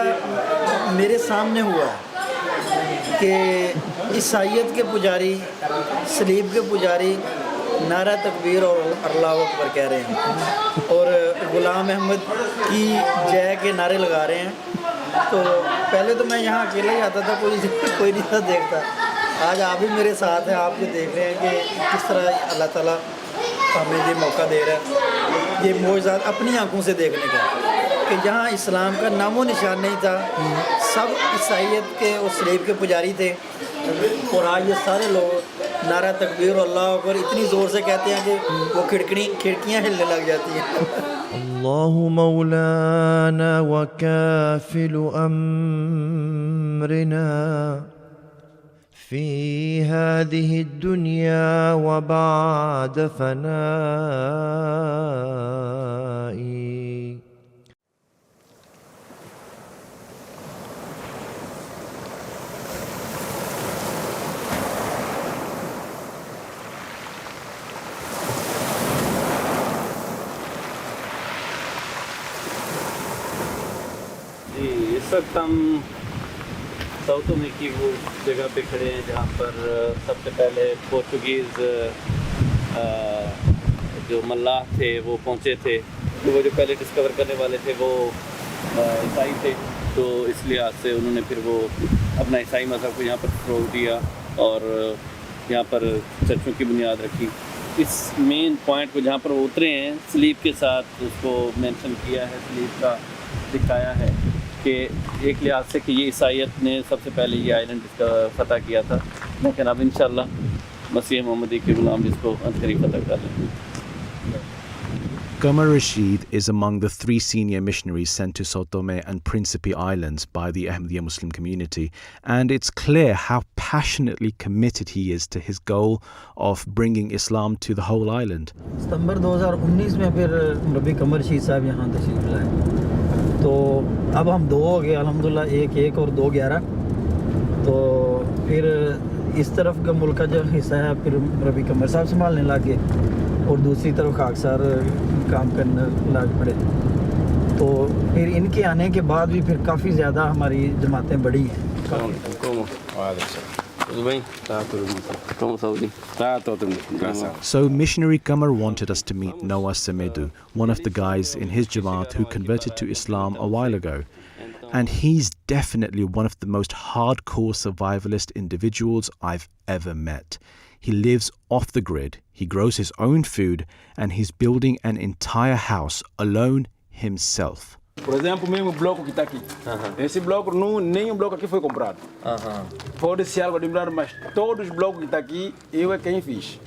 मेरे सामने हुआ कि ईसाइयत के पुजारी, सलीब के पुजारी नारा तकबीर और अल्लाह अकबर कह रहे हैं और गुलाम अहमद की जय के नारे लगा रहे हैं। तो पहले तो मैं यहाँ अकेला ही आता था, कोई नहीं था देखता। आज आप भी मेरे साथ हैं, आप जो देख रहे हैं कि किस तरह अल्लाह ताला हमें ये मौका दे रहा है, ये मौजज़ात अपनी आंखों से देखने का, कि जहाँ इस्लाम का नामो निशान नहीं था, सब ईसाइयत के और सलीब के पुजारी थे, और आज ये सारे लोग नारा तकबीर और अल्लाह अकबर इतनी ज़ोर से कहते हैं कि वो खिड़कियाँ हिलने लग जाती हैं। الله مولانا وكافل أمرنا في هذه الدنيا وبعد فنائي. इस वक्त हम टोमे की वो जगह पे खड़े हैं जहाँ पर सबसे पहले पोर्चुगीज़ जो मल्लाह थे वो पहुँचे थे। तो वो जो पहले डिस्कवर करने वाले थे वो ईसाई थे, तो इस लिहाज से उन्होंने फिर वो अपना ईसाई मज़हब को यहाँ पर फ़रोग़ दिया और यहाँ पर चर्चों की बुनियाद रखी। इस मेन पॉइंट को जहाँ पर वो उतरे हैं, सलीब के साथ उसको मेंशन किया है, सलीब का दिखाया है कि एक लिहाज से कि ये ईसाइयत ने सबसे पहले ये आइलैंड इसका फ़तह किया था, लेकिन अब इंशाअल्लाह मसीह मोहम्मदी के गुलाम इसको अंतरी फ़तह कर लेंगे। Qamar Rashid is among the 3 senior missionaries sent to Sao Tome and Principe Islands by the Ahmadiyya Muslim community, and it's clear how passionately committed he is to his goal of bringing Islam to the whole island. सितंबर 2019 में फिर रबी कमर रशीद साहब यहाँ तशरीफ़ लाए, तो अब हम 2 हो गए अल्हम्दुलिल्लाह, 1 और 2 11। तो फिर इस तरफ का मुल्क का जो हिस्सा है फिर रबी कमर साहब संभालने लग गए और दूसरी तरफ खाकसार काम करने लग पड़े। तो फिर इनके आने के बाद भी फिर काफ़ी ज़्यादा हमारी जमातें बढ़ी हैं। So missionary Qamar wanted us to meet Noah Semedu, one of the guys in his Jamaat who converted to Islam a while ago. And he's definitely one of the most hardcore survivalist individuals I've ever met. He lives off the grid, he grows his own food, and he's building an entire house alone himself. Por exemplo, mesmo o bloco que está aqui. Esse bloco, nenhum bloco aqui foi comprado. Pode ser algo de lembrar, mas todos os blocos que estão aqui, eu é quem fiz.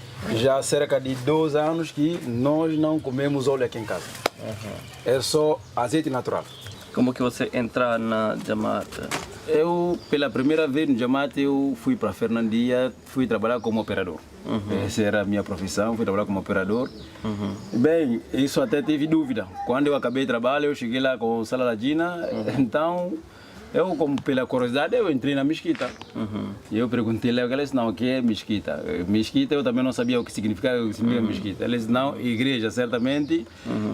Já há cerca de 2 anos que nós não comemos óleo aqui em casa. É só azeite natural. Como que você entra na Jamaat? Eu, pela primeira vez no Jamaat, eu fui para Fernandia, fui trabalhar como operador. Essa era a minha profissão, fui trabalhar como operador. Bem, isso até tive dúvida. Quando eu acabei o trabalho, eu cheguei lá com o Saladina, então eu, como pela curiosidade, eu entrei na mesquita. E eu perguntei lá, eles não, o que é mesquita? Mesquita eu também não sabia o que significava mesquita. Eles não, igreja, certamente,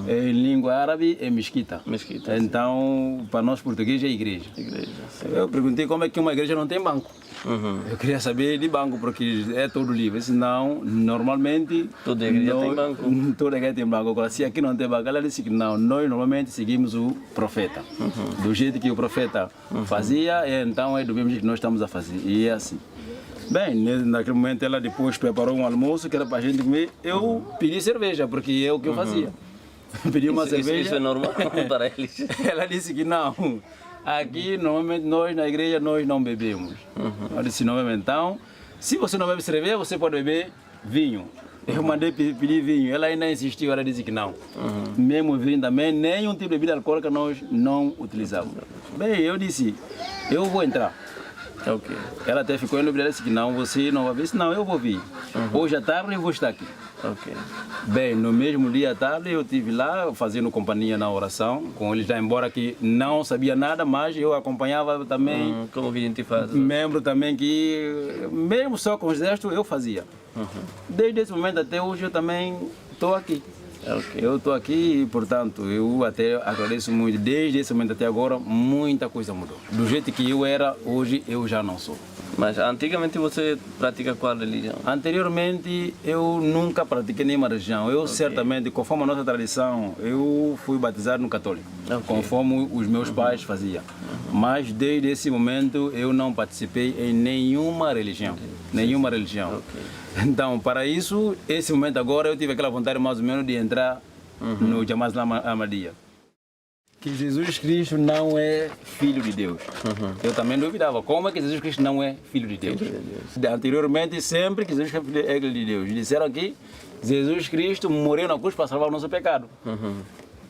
em língua árabe é mesquita. Então, para nós portugueses é igreja. Eu perguntei como é que uma igreja não tem banco. Eu queria saber de banco, porque é todo livre. Senão, normalmente... Toda igreja tem banco. Toda igreja tem banco. Agora, se aqui não tem banco, ela disse que não. Nós normalmente seguimos o profeta. Do jeito que o profeta fazia, então é do mesmo jeito que nós estamos a fazer. E é assim. Bem, naquele momento ela depois preparou um almoço que era para a gente comer. Eu pedi cerveja, porque é o que eu fazia. Pedi uma cerveja. Isso é normal para eles. Ela disse que não. Aqui, normalmente, nós na igreja, nós não bebemos. Eu disse, não bebemos. Então, se você não bebe cerveja, você pode beber vinho. Eu mandei pedir vinho, ela ainda insistiu, ela disse que não. Mesmo vinho também, nenhum tipo de bebida alcoólica nós não utilizamos. Bem, eu disse, eu vou entrar. Okay. Ela até ficou em dúvida, disse que não, você não vai ver. Disse, não, eu vou vir. Hoje à tarde eu vou estar aqui. Ok. Bem, no mesmo dia à tarde eu estive lá fazendo companhia na oração com ele já, embora que não sabia nada, mas eu acompanhava também. Como que a gente faz? Membro também que, mesmo só com os gestos, eu fazia. Desde esse momento até hoje eu também estou aqui. Okay. Eu estou aqui e, portanto, eu até agradeço muito. Desde esse momento até agora, muita coisa mudou. Do jeito que eu era, hoje eu já não sou. Mas antigamente você pratica qual religião? Anteriormente eu nunca pratiquei nenhuma religião. Eu certamente, conforme a nossa tradição, eu fui batizado no católico, conforme os meus pais faziam. Mas desde esse momento eu não participei em nenhuma religião. Nenhuma religião. Então, para isso, esse momento agora eu tive aquela vontade mais ou menos de entrar no Jamaat Ahmadiyya. Que Jesus Cristo não é filho de Deus. Eu também duvidava, como é que Jesus Cristo não é filho de Deus? Anteriormente, sempre que Jesus Cristo é filho de Deus. Disseram que Jesus Cristo morreu na cruz para salvar o nosso pecado.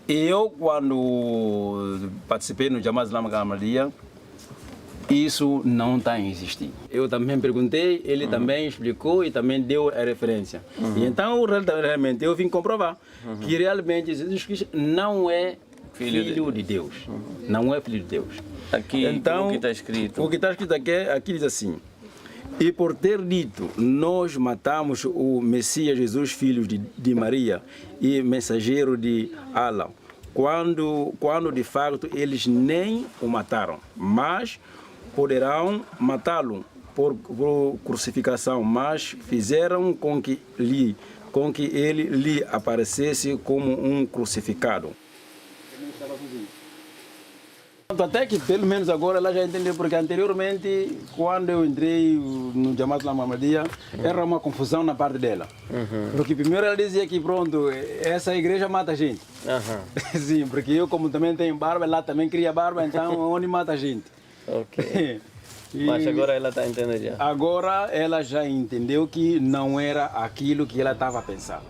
E eu, quando participei no Jamaat Ahmadiyya, isso não está a existir. Eu também perguntei, ele também explicou e também deu a referência. E então, realmente, eu vim comprovar que realmente Jesus Cristo não é filho de Deus. Não é filho de Deus. Aqui, então, o que está escrito? O que está escrito aqui diz assim: e por ter dito, nós matamos o Messias Jesus, filho de Maria e mensageiro de Allah, quando de facto eles nem o mataram, mas poderão matá-lo por crucificação, mas fizeram com que ele lhe aparecesse como um crucificado. Até que pelo menos agora ela já entendeu, porque anteriormente, quando eu entrei no Jamaat Ahmadiyya, era uma confusão na parte dela. Porque primeiro ela dizia que pronto, essa igreja mata a gente. Sim, porque eu como também tenho barba, ela também cria barba, então onde mata a gente. Ok. Mas agora ela está entendendo já. Agora ela já entendeu que não era aquilo que ela estava a pensar.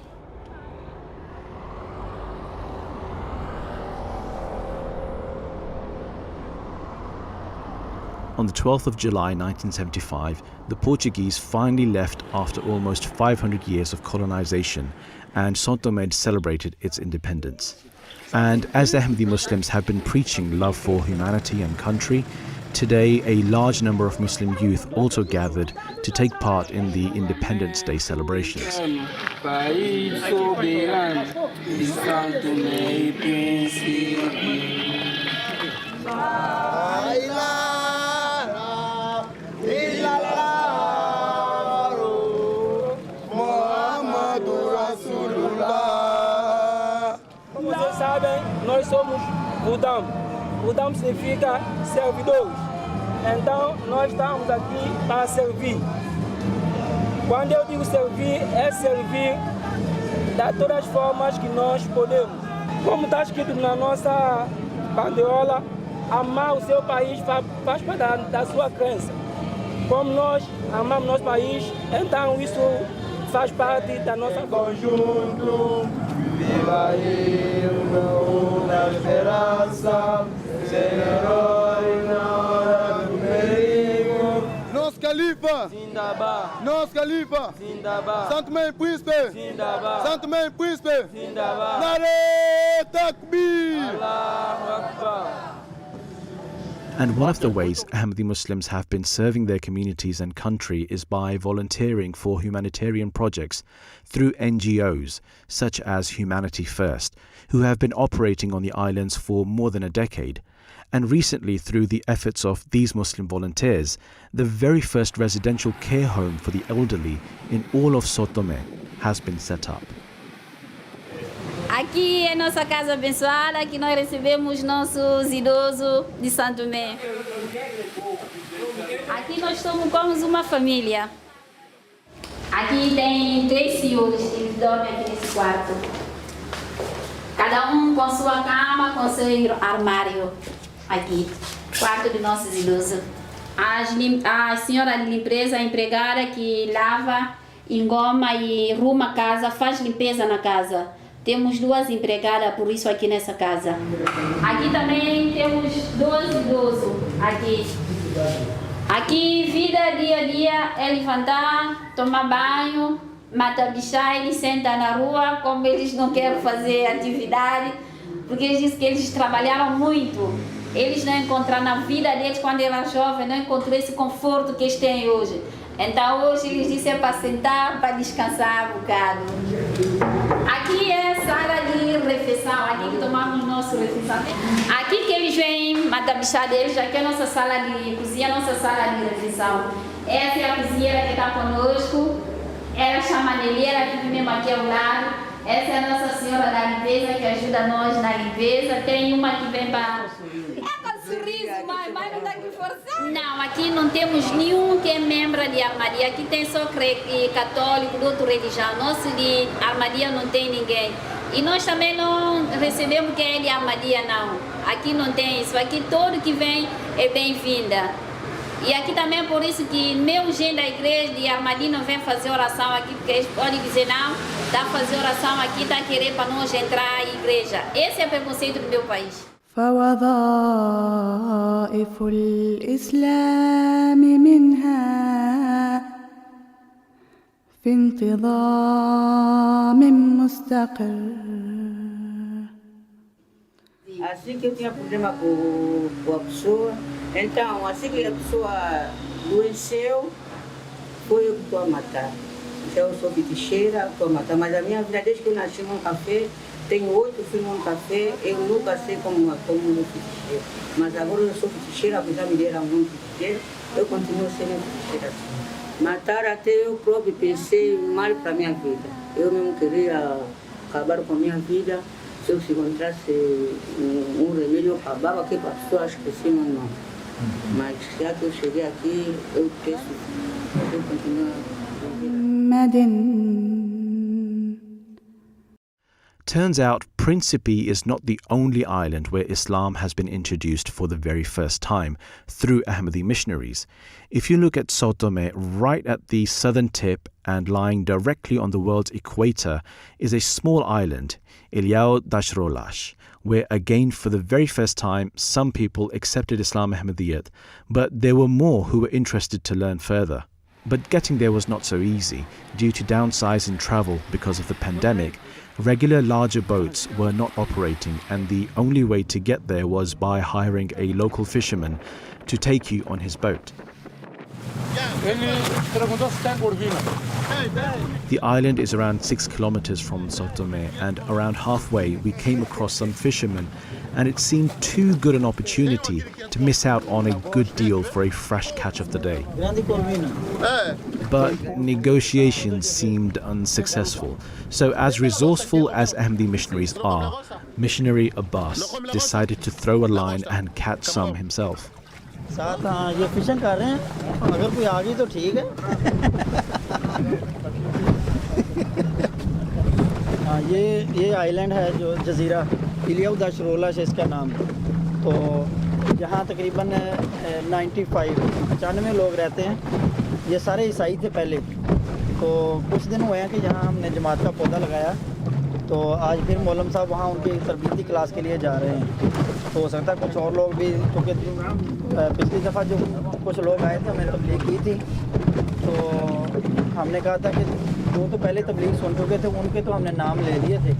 On the 12th of July 1975, the Portuguese finally left after almost 500 years of colonization, and São Tomé celebrated its independence. And as the Ahmadi Muslims have been preaching love for humanity and country, today a large number of Muslim youth also gathered to take part in the Independence Day celebrations. Como vocês sabem, nós somos Budam. Budam significa servidores. Então, nós estamos aqui para servir. Quando eu digo servir, é servir de todas as formas que nós podemos. Como está escrito na nossa banderola, amar o seu país faz parte da sua crença. Como nós amamos nosso país, então isso faz parte da nossa conjunto. Viva a esperança, ser herói na hora do perigo. Nos Califa, Zindabá. Nos Califa, Zindabá. Santo Mãe Príncipe, Zindabá. Santo Mãe Príncipe, Zindabá. Minaret, Takbir. Allahu Akbar. And one of the ways Ahmadi Muslims have been serving their communities and country is by volunteering for humanitarian projects through NGOs such as Humanity First, who have been operating on the islands for more than a decade. And recently, through the efforts of these Muslim volunteers, the very first residential care home for the elderly in all of São Tomé has been set up. Aqui é nossa casa abençoada, que nós recebemos nossos idosos de São Tomé. Aqui nós somos como uma família. Aqui tem 3 senhores que dormem aqui nesse quarto. Cada um com sua cama, com seu armário. Aqui, quarto de nossos idosos. A senhora de limpeza, a empregada que lava, engoma e arruma a casa, faz limpeza na casa. Temos 2 empregadas, por isso aqui nessa casa. Aqui também temos 2 idosos. Aqui vida dia a dia é levantar, tomar banho, mata bichá, eles sentam na rua, como eles não querem fazer atividade, porque eles dizem que eles trabalharam muito. Eles não encontraram na vida deles, quando eram jovens, não encontraram esse conforto que eles têm hoje. Então hoje eles dizem para sentar, para descansar um bocado. Aqui é a sala de refeição, aqui que tomamos nosso refeição. Aqui que eles vêm matar bichá deles, aqui é a nossa sala de cozinha, nossa sala de refeição. Essa é a cozinheira que está conosco, ela chama Neleira, que mesmo aqui ao lado. Essa é a Nossa Senhora da Limpeza, que ajuda nós na limpeza. Tem uma que vem para... sorriso, mas não dá que forçar. Não, aqui não temos nenhum que é membro de Armadia. Aqui tem só católico, de outra religião. Nosso de Armadia não tem ninguém. E nós também não recebemos quem é de Armadia, não. Aqui não tem isso. Aqui todo que vem é bem-vinda. E aqui também é por isso que meu gente da igreja de Armadia não vem fazer oração aqui, porque eles podem dizer não, dá a fazer oração aqui, dá a querer para nós entrar à igreja. Esse é o preconceito do meu país. فوظائف الإسلام منها في انتظام مستقر. Assim que eu tinha problema com a pessoa, então assim que a pessoa adoeceu, foi eu que estou a matar. Então eu sou feticheira, estou a matar, mas a minha vida desde que eu nasci num café, tenho 8 filhos num café, eu nunca sei como um feticheiro. Mas agora eu sou feticheira, apesar de me deram muito feticheiro, eu continuo sendo feticheira assim. Matar até eu próprio pensei mal para a minha vida. Eu mesmo queria acabar com a minha vida. Se eu encontrasse um remédio, eu acabava aqui para as pessoas esquecer não. Mas já que eu cheguei aqui, eu peço, eu continuo. Turns out Principe is not the only island where Islam has been introduced for the very first time through Ahmadi missionaries. If you look at Tome, right at the southern tip and lying directly on the world's equator is a small island, Ilyao Dashrolash, where again for the very first time some people accepted Islam Ahmadiyyat, but there were more who were interested to learn further. But getting there was not so easy. Due to downsizing travel because of the pandemic, regular larger boats were not operating, and the only way to get there was by hiring a local fisherman to take you on his boat. The island is around 6 kilometers from Tome, and around halfway we came across some fishermen, and it seemed too good an opportunity to miss out on a good deal for a fresh catch of the day. But negotiations seemed unsuccessful, so as resourceful as Ahmadi missionaries are, missionary Abbas decided to throw a line and catch some himself. साथ हाँ ये fishing कर रहे हैं, अगर कोई आ गई तो ठीक है। हाँ ये आइलैंड है जो जजीरा इलियाउ दाशरोलाश इसका नाम है। तो यहाँ तकरीबन 95 लोग रहते हैं। ये सारे ईसाई थे पहले। तो कुछ दिन हुए हैं कि यहाँ हमने जमात का पौधा लगाया। तो आज फिर मौलम साहब वहाँ उनकी तरबीती क्लास के लिए जा रहे हैं। तो हो सकता है कुछ और लोग भी, क्योंकि पिछली दफ़ा जो कुछ लोग आए थे हमने तबलीग की थी, तो हमने कहा था कि जो तो पहले तबलीग सुन चुके थे उनके तो हमने नाम ले लिए थे,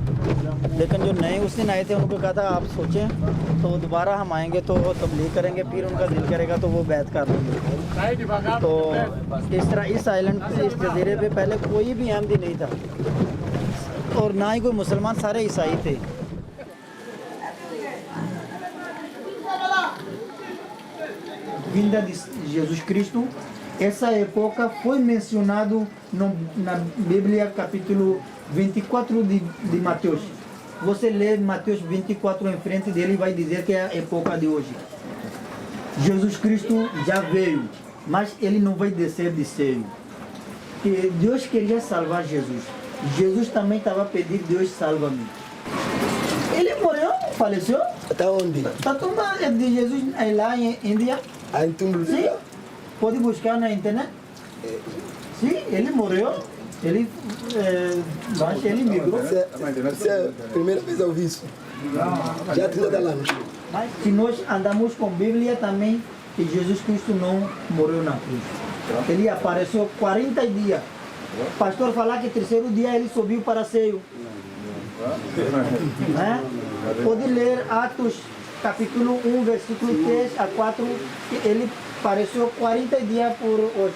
लेकिन जो नए उस दिन आए थे उनको कहा था आप सोचें तो दोबारा हम आएंगे तो तबलीग करेंगे, फिर उनका दिल करेगा तो वो बैत कर लेंगे। तो इस तरह इस आइलैंड इस जजीरे पे पहले कोई भी अहमदी नहीं था और ना ही कोई मुसलमान, सारे ईसाई थे। Vinda de Jesus Cristo, essa época foi mencionado na Bíblia, capítulo 24 de Mateus. Você lê Mateus 24 em frente dele e vai dizer que é a época de hoje. Jesus Cristo já veio, mas ele não vai descer de céu. E Deus queria salvar Jesus. Jesus também estava a pedir, Deus salva-me. Ele morreu, faleceu. Está onde? Está tomando de Jesus lá em Índia. Sim, pode buscar na internet. Sim, ele morreu. Ele migrou. Essa é a primeira vez a ouvir isso. Já tinha dado lá. Mas se nós andamos com a Bíblia também, que Jesus Cristo não morreu na cruz. Ele apareceu 40 dias Pastor falar que terceiro dia ele subiu para seio. Pode ler Atos capítulo 1, versículo 3 a 4, que ele apareceu 40 dias por os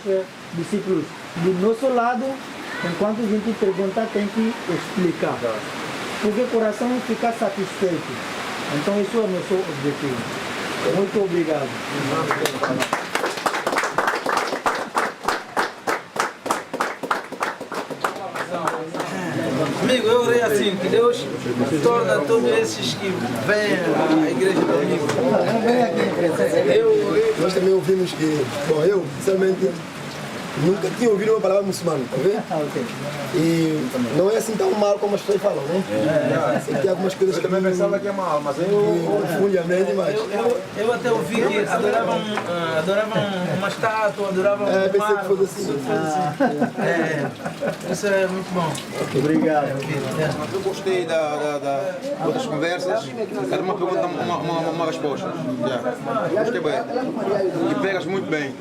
discípulos. Do nosso lado, enquanto a gente pergunta, tem que explicar. Porque o coração fica satisfeito. Então, isso é o nosso objetivo. Muito obrigado. Amigo, eu orei assim, que Deus torna todos esses que vêm à igreja comigo. Nós também ouvimos que, bom, eu, sinceramente, nunca tinha ouvido uma palavra muçulmana, tá vendo? E não é assim tão mal como as pessoas falam, né? Tem algumas coisas que eu também pensava que é mal, mas eu confundi a mente demais. Eu até ouvi que adoravam uma estátua, adoravam um pensei que fosse assim. Isso é muito bom. Obrigado. Eu gostei das conversas, cada uma pergunta, uma resposta. Gostei bem. E pegas muito bem.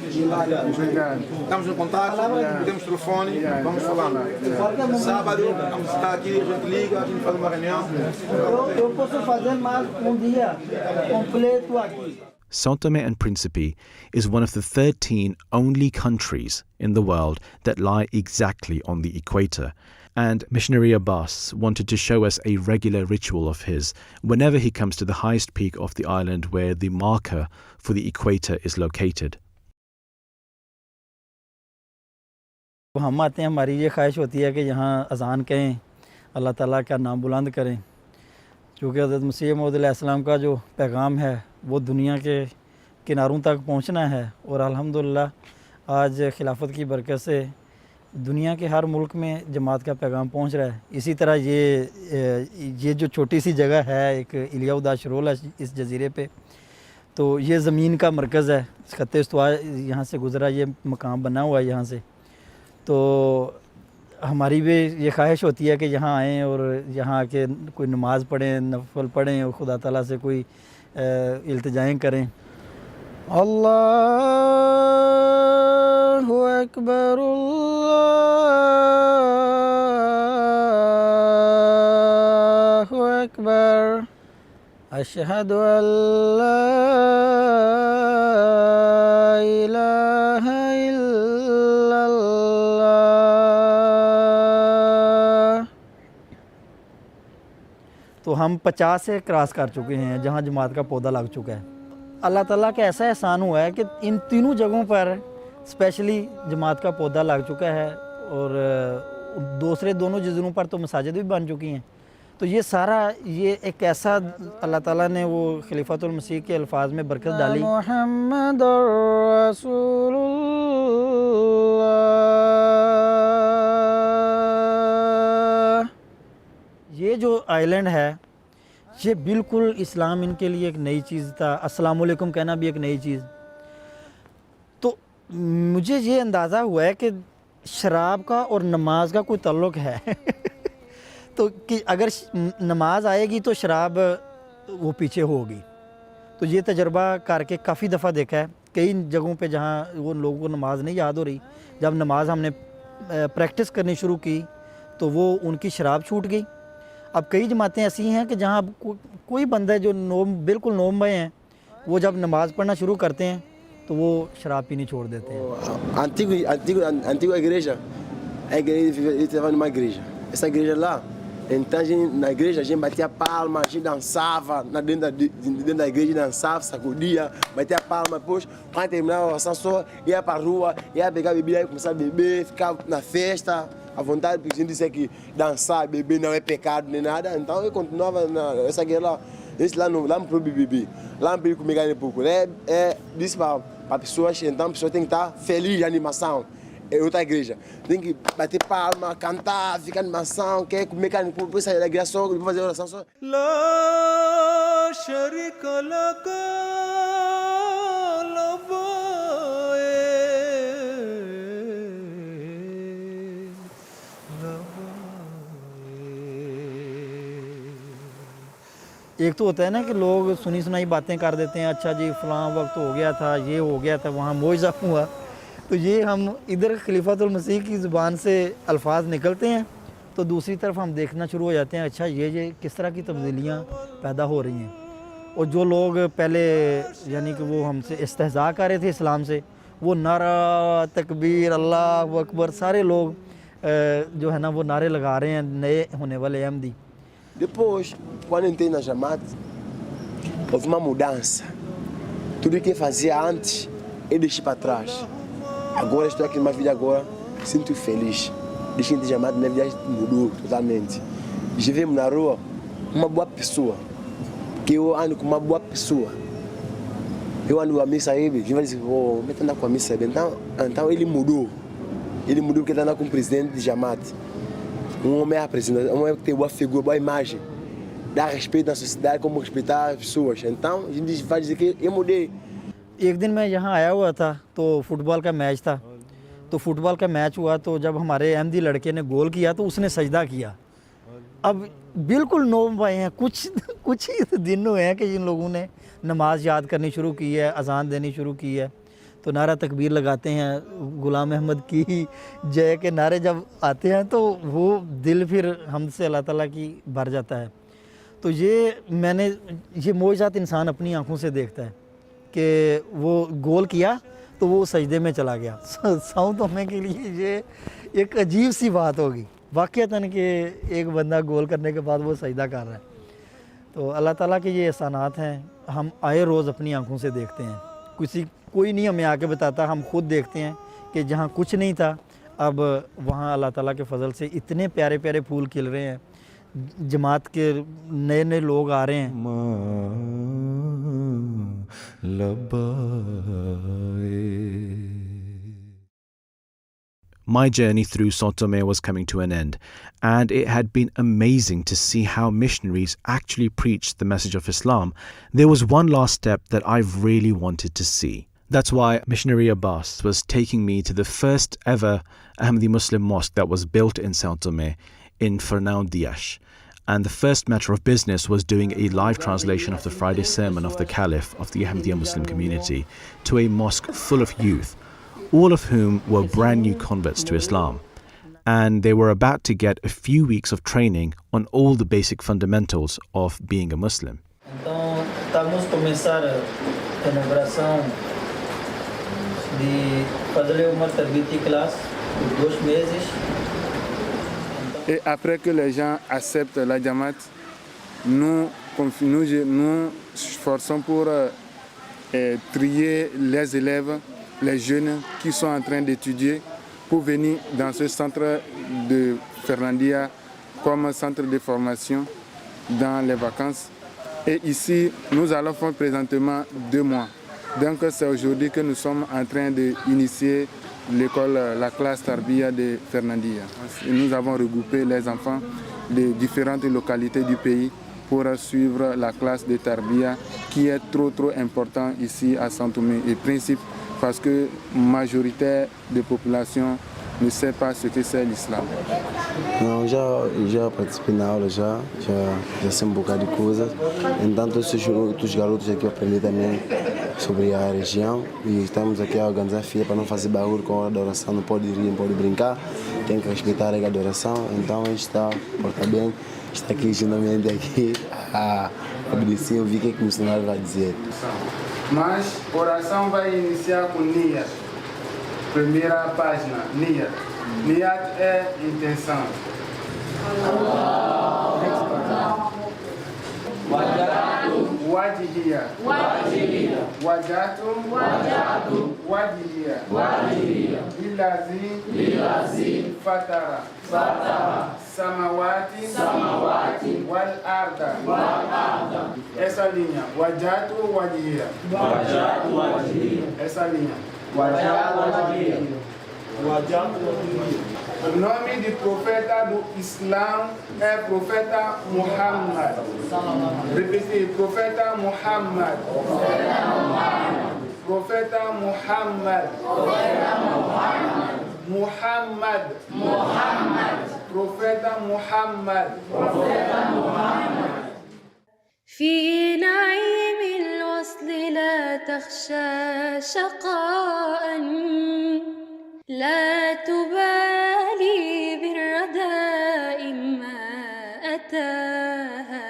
Estamos no contato, temos telefone, vamos falando. Sábado, vamos estar aqui, a gente liga, a gente faz uma reunião. Eu posso fazer mais dia completo aqui. São Tome and Principe is one of the 13 only countries in the world that lie exactly on the equator. And Missionary Abbas wanted to show us a regular ritual of his whenever he comes to the highest peak of the island where the marker for the equator is located. हम आते हैं, हमारी ये ख्वाहिश होती है कि यहाँ अज़ान कहें, अल्लाह ताला का नाम बुलंद करें, क्योंकि हज़रत मसीह मौऊद अलैहिस्सलाम का जो पैगाम है वो दुनिया के किनारों तक पहुँचना है। और अल्हम्दुलिल्लाह आज खिलाफत की बरकत से दुनिया के हर मुल्क में जमात का पैगाम पहुँच रहा है। इसी तरह ये जो छोटी सी जगह है, एक इलिया शरोल है इस जजीरे पे, तो ये ज़मीन का मरकज़ है। ख़त्ते इस्तवा यहाँ से गुज़रा ये मकाम बना हुआ है यहाँ से। तो हमारी भी ये ख्वाहिश होती है कि यहाँ आएँ और यहाँ आके कोई नमाज़ पढ़ें, नफल पढ़ें और खुदा ताला से कोई इल्तिजाएँ करें। अल्लाहु अकबर, अल्लाहु अकबर, अशहदु अल्ला इलाहा तो हम 50 से क्रॉस कर चुके हैं जहाँ जमात का पौधा लग चुका है। अल्लाह ताला का ऐसा एहसान हुआ है कि इन तीनों जगहों पर स्पेशली जमात का पौधा लग चुका है और दूसरे दोनों जज़ीरों पर तो मसाजिद भी बन चुकी हैं। तो ये सारा ये एक ऐसा अल्लाह ताला ने वो खलीफतुल मसीह के अल्फाज में बरकत डाली। मुहम्मदुर रसूलुल्लाह। ये जो आइलैंड है ये बिल्कुल इस्लाम इनके लिए एक नई चीज़ था। अस्सलाम वालेकुम कहना भी एक नई चीज़। तो मुझे ये अंदाज़ा हुआ है कि शराब का और नमाज का कोई ताल्लुक़ है तो कि अगर नमाज आएगी तो शराब वो पीछे होगी। तो ये तजर्बा करके काफ़ी दफ़ा देखा है कई जगहों पे जहाँ वो लोगों को नमाज नहीं याद हो रही, जब नमाज हमने प्रैक्टिस करनी शुरू की तो वो उनकी शराब छूट गई। अब कई जमातें ऐसी हैं कि जहाँ कोई बंदा जो बिल्कुल नोम हैं, वो जब नमाज पढ़ना शुरू करते हैं तो वो शराब पीनी छोड़ देते हैं। Antiga igreja, a igreja estava numa igreja. Essa igreja lá, então na igreja a gente batia palma, a gente dançava dentro da igreja, dançava, sacudia, batia palma. Depois, quando terminava a oração, só ia para a rua, ia pegar bebida, ia começar a beber, ficava na festa. À vontade, porque a gente disse que dançar, beber não é pecado nem nada. Então eu continuava nessa guerra lá. Esse lá não proíbe beber, lá não proíbe comer um pouco. Disse para pessoas, então a pessoa tem que estar feliz de animação. É outra igreja. Tem que bater palma, cantar, ficar animação, quer comer carne, depois sair da igreja só, depois fazer oração só. La sharika laka एक तो होता है ना कि लोग सुनी सुनाई बातें कर देते हैं, अच्छा जी फलां वक्त हो गया था, ये हो गया था, वहाँ मौइज़ा हुआ। तो ये हम इधर खलीफातुल मसीह की ज़ुबान से अल्फाज निकलते हैं तो दूसरी तरफ हम देखना शुरू हो जाते हैं, अच्छा ये किस तरह की तब्दीलियाँ पैदा हो रही हैं। और जो लोग पहले यानी कि वो हमसे इस्तेहज़ा कर रहे थे इस्लाम से, वो नारा तकबीर अल्लाह अकबर सारे लोग जो है ना वो नारे लगा रहे हैं नए होने वाले Ahmadi. Depois, quando entrei na Jamaat, houve uma mudança. Tudo que eu fazia antes, eu deixei para trás. Agora estou aqui numa vida agora, sinto feliz. Deixei de Jamaat, minha vida mudou totalmente. Já vemos na rua uma boa pessoa, que eu ando com uma boa pessoa. Eu ando com a missa aí, eu dizer, oh, me anda com a missa aí. Então ele mudou. Ele mudou porque ele anda com o presidente de Jamaat. Um homem é apresentado, um homem que tem boa figura, boa imagem, dá respeito na sociedade, como respeitar as pessoas. Então, a gente vai dizer que eu mudei. एक दिन मैं यहाँ आया हुआ था तो football का match था, तो फुटबॉल का मैच हुआ तो जब हमारे अहमदी लड़के ने गोल किया तो उसने सजदा किया। अब बिल्कुल नोम पाए हैं, कुछ ही दिन हुए हैं कि इन लोगों ने नमाज याद करनी शुरू की है, अजान देनी शुरू की है, तो नारा तकबीर लगाते हैं, गुलाम अहमद की जय के नारे जब आते हैं तो वो दिल फिर हमसे अल्लाह ताला की भर जाता है। तो ये मोइज़ात इंसान अपनी आंखों से देखता है कि वो गोल किया तो वो सजदे में चला गया। साउथ होने के लिए ये एक अजीब सी बात होगी वाक़ईतन कि एक बंदा गोल करने के बाद वो सजदा कर रहा है। तो अल्लाह ताला के ये एहसानात हैं, हम आए रोज़ अपनी आंखों से देखते हैं, कोई नहीं हमें आके बताता, हम खुद देखते हैं कि जहाँ कुछ नहीं था अब वहाँ अल्लाह ताला के फ़ज़ल से इतने प्यारे प्यारे फूल खिल रहे हैं, जमात के नए नए लोग आ रहे हैं। My journey through Tome was coming to an end, and it had been amazing to see how missionaries actually preached the message of Islam. There was one last step that I really wanted to see. That's why Missionary Abbas was taking me to the first ever Ahmadi Muslim mosque that was built in Sao Tome in Fernão Dias. And the first matter of business was doing a live translation of the Friday sermon of the Caliph of the Ahmadiyya Muslim community to a mosque full of youth, all of whom were brand new converts to Islam. And they were about to get a few weeks of training on all the basic fundamentals of being a Muslim. Então, estamos a começar a inauguração de fazer uma tarbiti class por 2 meses. Et après que les gens acceptent la Jamaat, nous forçons pour trier les élèves, les jeunes qui sont en train d'étudier pour venir dans ce centre de Fernandia comme centre de formation dans les vacances. Et ici, nous allons faire présentement 2 mois. Donc c'est aujourd'hui que nous sommes en train d'initier l'école, la classe Tarbiya de Fernandia. Et nous avons regroupé les enfants de différentes localités du pays pour suivre la classe de Tarbiya qui est trop important ici à São Tomé et Principe parce que la majorité des populations ne sait pas ce que c'est l'islam. Não, já participei na aula, já sei um bocado de coisas. Então, todos os garotos aqui aprendem também sobre a religião e estamos aqui a organizar fila para não fazer barulho com a hora da oração, não pode rir, não pode brincar, tem que respeitar a regra da oração. Então, a gente está porta bem, está aqui genuinamente aqui a obedecer, ouvir o que o missionário vai dizer. Mas a oração vai iniciar com Niyat. Primeira página, Niyat. Niyat é intenção. Wajihia. Wajatu. Wajihia. Ilazi. Fatara. Samawati. Wal arda. Essa linha. Wajatu. Wajihia. Essa linha. O nome do profeta do Islã é profeta Muhammad. Repete, profeta Muhammad. Profeta Muhammad. Profeta Muhammad. في نعيم الوصل لا تخشى شقاء لا تبالي بالردى ما أتاها.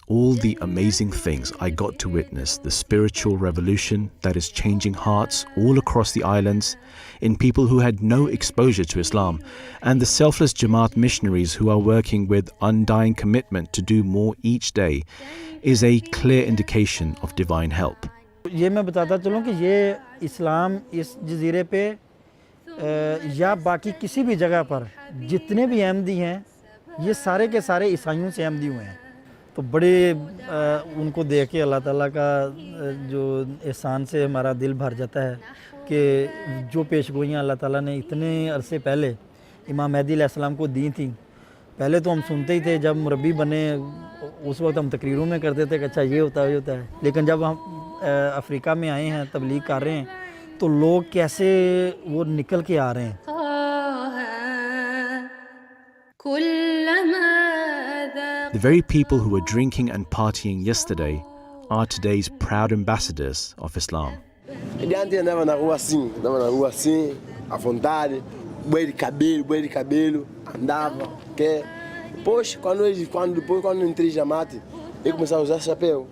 All the amazing things I got to witness, the spiritual revolution that is changing hearts all across the islands in people who had no exposure to Islam, and the selfless Jamaat missionaries who are working with undying commitment to do more each day, is a clear indication of divine help. ये मैं बताता चलूँ कि ये इस्लाम इस जज़ीरे पे या बाकी किसी भी जगह पर जितने भी अहमदी हैं ये सारे के सारे ईसाइयों से अहमदी हुए हैं, तो बड़े उनको देख के अल्लाह ताला का जो एहसान से हमारा दिल भर जाता है कि जो पेशगोइयाँ अल्लाह ताला ने इतने अरसे पहले इमाम मेहदी अलैहिस्सलाम को दी थी। पहले तो हम सुनते ही थे, जब मुरब्बी बने उस वक्त हम तकरीरों में करते थे कि अच्छा ये होता है ये होता है, लेकिन जब हम अफ्रीका में आए हैं तबलीग कर रहे हैं तो लोग कैसे वो निकल के आ रहे हैं। The very people who were drinking and partying yesterday are today's proud ambassadors of Islam. Antes andava na rua assim, à vontade, bué de cabelo, andava, que depois quando entrei em Jamaat, eu comecei a usar chapéu,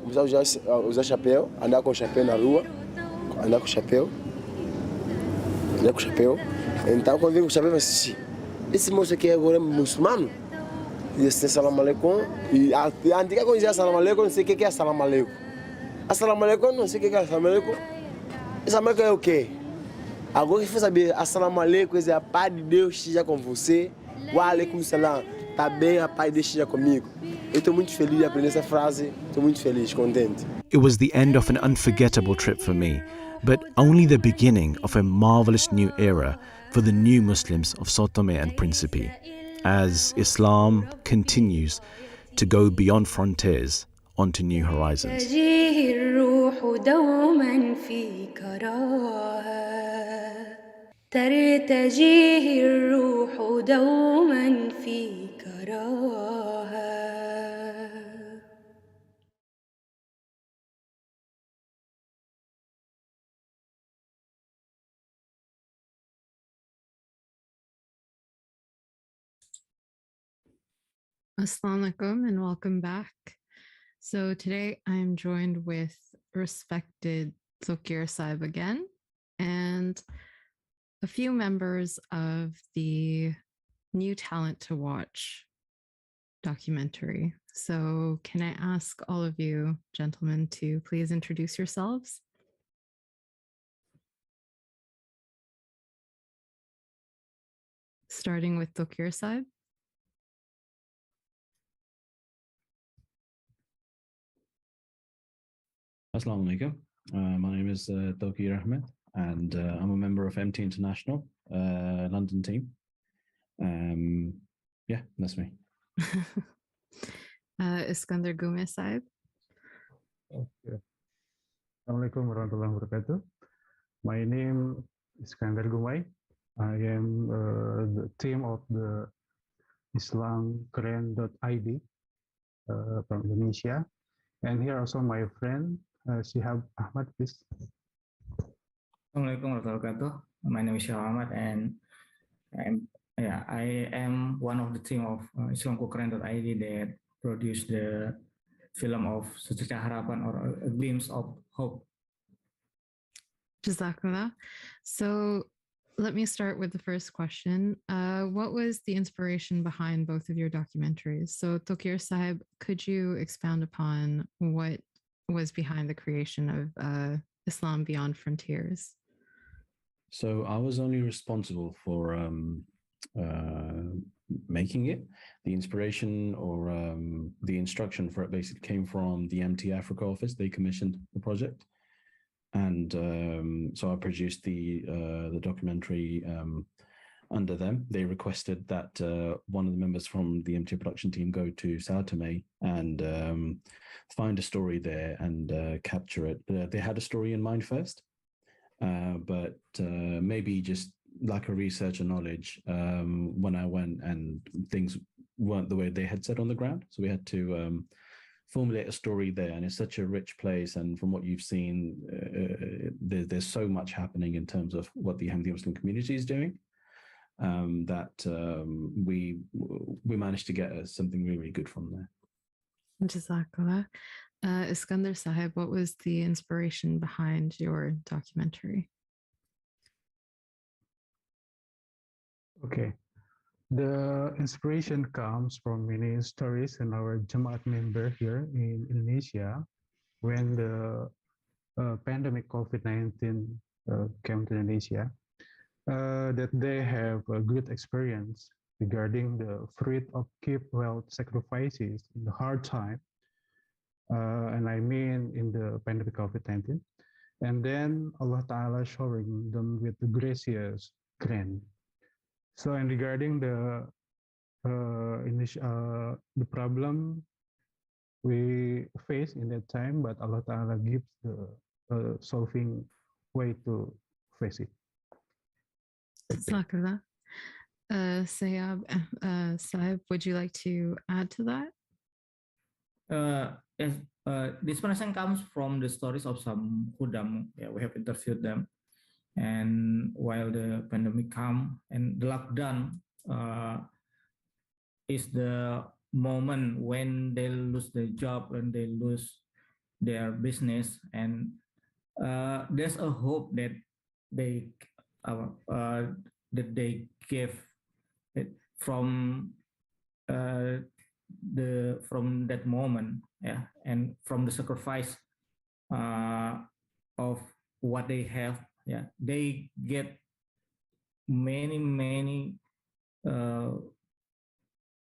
andar com chapéu na rua, andar com chapéu. Então quando eu com chapéu eu disse, esse moço aqui agora é muçulmano. E disse salam aleikum, e a antiga quando dizia salam aleikum, não sei o que é salam aleikum. Assalamu alaikum, não sei o que é assalamu alaikum. Assalamu alaikum é o quê? Agora que for saber, assalamu alaikum é a paz de Deus esteja com você. Wa alaikum salam, tá bem, a paz de Deus esteja comigo. Eu estou muito feliz de aprender essa frase, estou muito feliz, contente. It was the end of an unforgettable trip for me, but only the beginning of a marvelous new era for the new Muslims of Tome and Principe, as Islam continues to go beyond frontiers onto new horizons. تجيه الروح دوما في كراها، ترتجيه الروح دوما في كراها. Assalamu alaikum and welcome back. So today I'm joined with respected Zokir Saib again and a few members of the New Talent to Watch documentary. So can I ask all of you gentlemen to please introduce yourselves? Starting with Zokir Saib. Assalamu alaikum. My name is Tokir Ahmed, and I'm a member of MT International, London team. Yeah, that's me. Iskander Gume Saib. Okay. Assalamualaikum warahmatullahi wabarakatuh. My name is Iskander Gumai. I am the team of the islamkeren.id from Indonesia. And here also my friend, Shihab Ahmad, please. Assalamualaikum warahmatullahi wabarakatuh. My name is Shihab Ahmad, and I am one of the team of islamkeren.id that produced the film of Secercah Harapan, or a glimpse of hope. Jazakallah. So let me start with the first question. What was the inspiration behind both of your documentaries? So Tokir Sahib, could you expound upon what was behind the creation of Islam Beyond Frontiers? So I was only responsible for making it. The inspiration or the instruction for it basically came from the MT Africa office. They commissioned the project. And so I produced the documentary under them. They requested that one of the members from the MT production team go to Sao Tome and find a story there and capture it. They had a story in mind first, but maybe just like a research and knowledge when I went and things weren't the way they had said on the ground. So we had to formulate a story there, and it's such a rich place. And from what you've seen, there's so much happening in terms of what the Ahmadiyya Muslim community is doing, that we managed to get something really, really good from there. Jazakallah. Iskandar Sahib, what was the inspiration behind your documentary? Okay. The inspiration comes from many stories in our Jamaat member here in Indonesia when the pandemic COVID-19 came to Indonesia, that they have a good experience regarding the fruit of keep wealth sacrifices in the hard time, and I mean in the pandemic COVID-19, and then Allah Ta'ala showing them with the gracious grant. So, and regarding the problem we face in that time, but Allah Ta'ala gives the solving way to face it. Jazakallah. Sahib, would you like to add to that? Yes, this inspiration comes from the stories of some Hudam. Yeah, we have interviewed them. And while the pandemic come and the lockdown is the moment when they lose their job and they lose their business, and there's a hope that they give it from from that moment, yeah, and from the sacrifice of what they have, yeah, they get many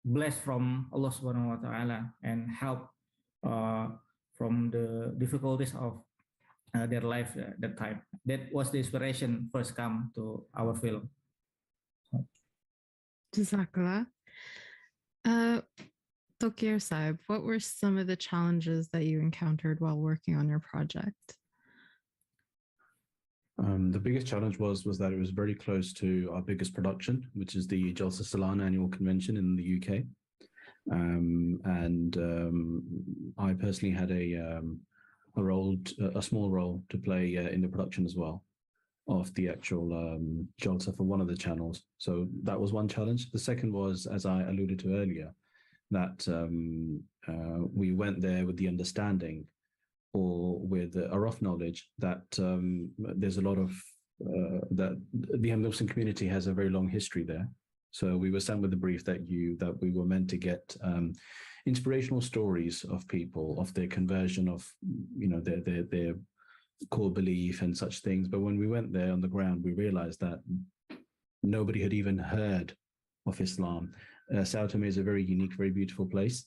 blessed from Allah Subhanahu wa Taala and help from the difficulties of their life at that time. That was the inspiration first come to our film. Jazakallah. Tokir Sahib, what were some of the challenges that you encountered while working on your project? The biggest challenge was that it was very close to our biggest production, which is the Jalsa Salana annual convention in the UK. I personally had a small role to play in the production as well of the actual Jalsa for one of the channels. So that was one challenge. The second was, as I alluded to earlier, that we went there with the understanding or with a rough knowledge that there's a lot of that the Muslim community has a very long history there. So we were sent with the brief that we were meant to get inspirational stories of people, of their conversion, of their core belief and such things. But when we went there on the ground, we realized that nobody had even heard of Islam. Sao Tome is a very unique, very beautiful place.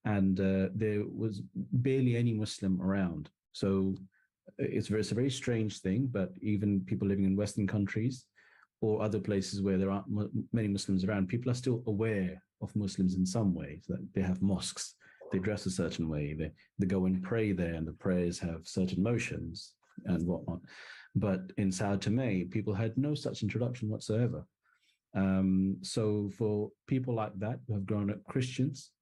And there was barely any Muslim around. So it's a very strange thing, but even people living in Western countries or other places where there aren't many Muslims around, people are still aware of Muslims in some ways, that they have mosques, they dress a certain way, they go and pray there, and the prayers have certain motions and whatnot. But in Sao Tome, people had no such introduction whatsoever. So for people like that who have grown up Christians,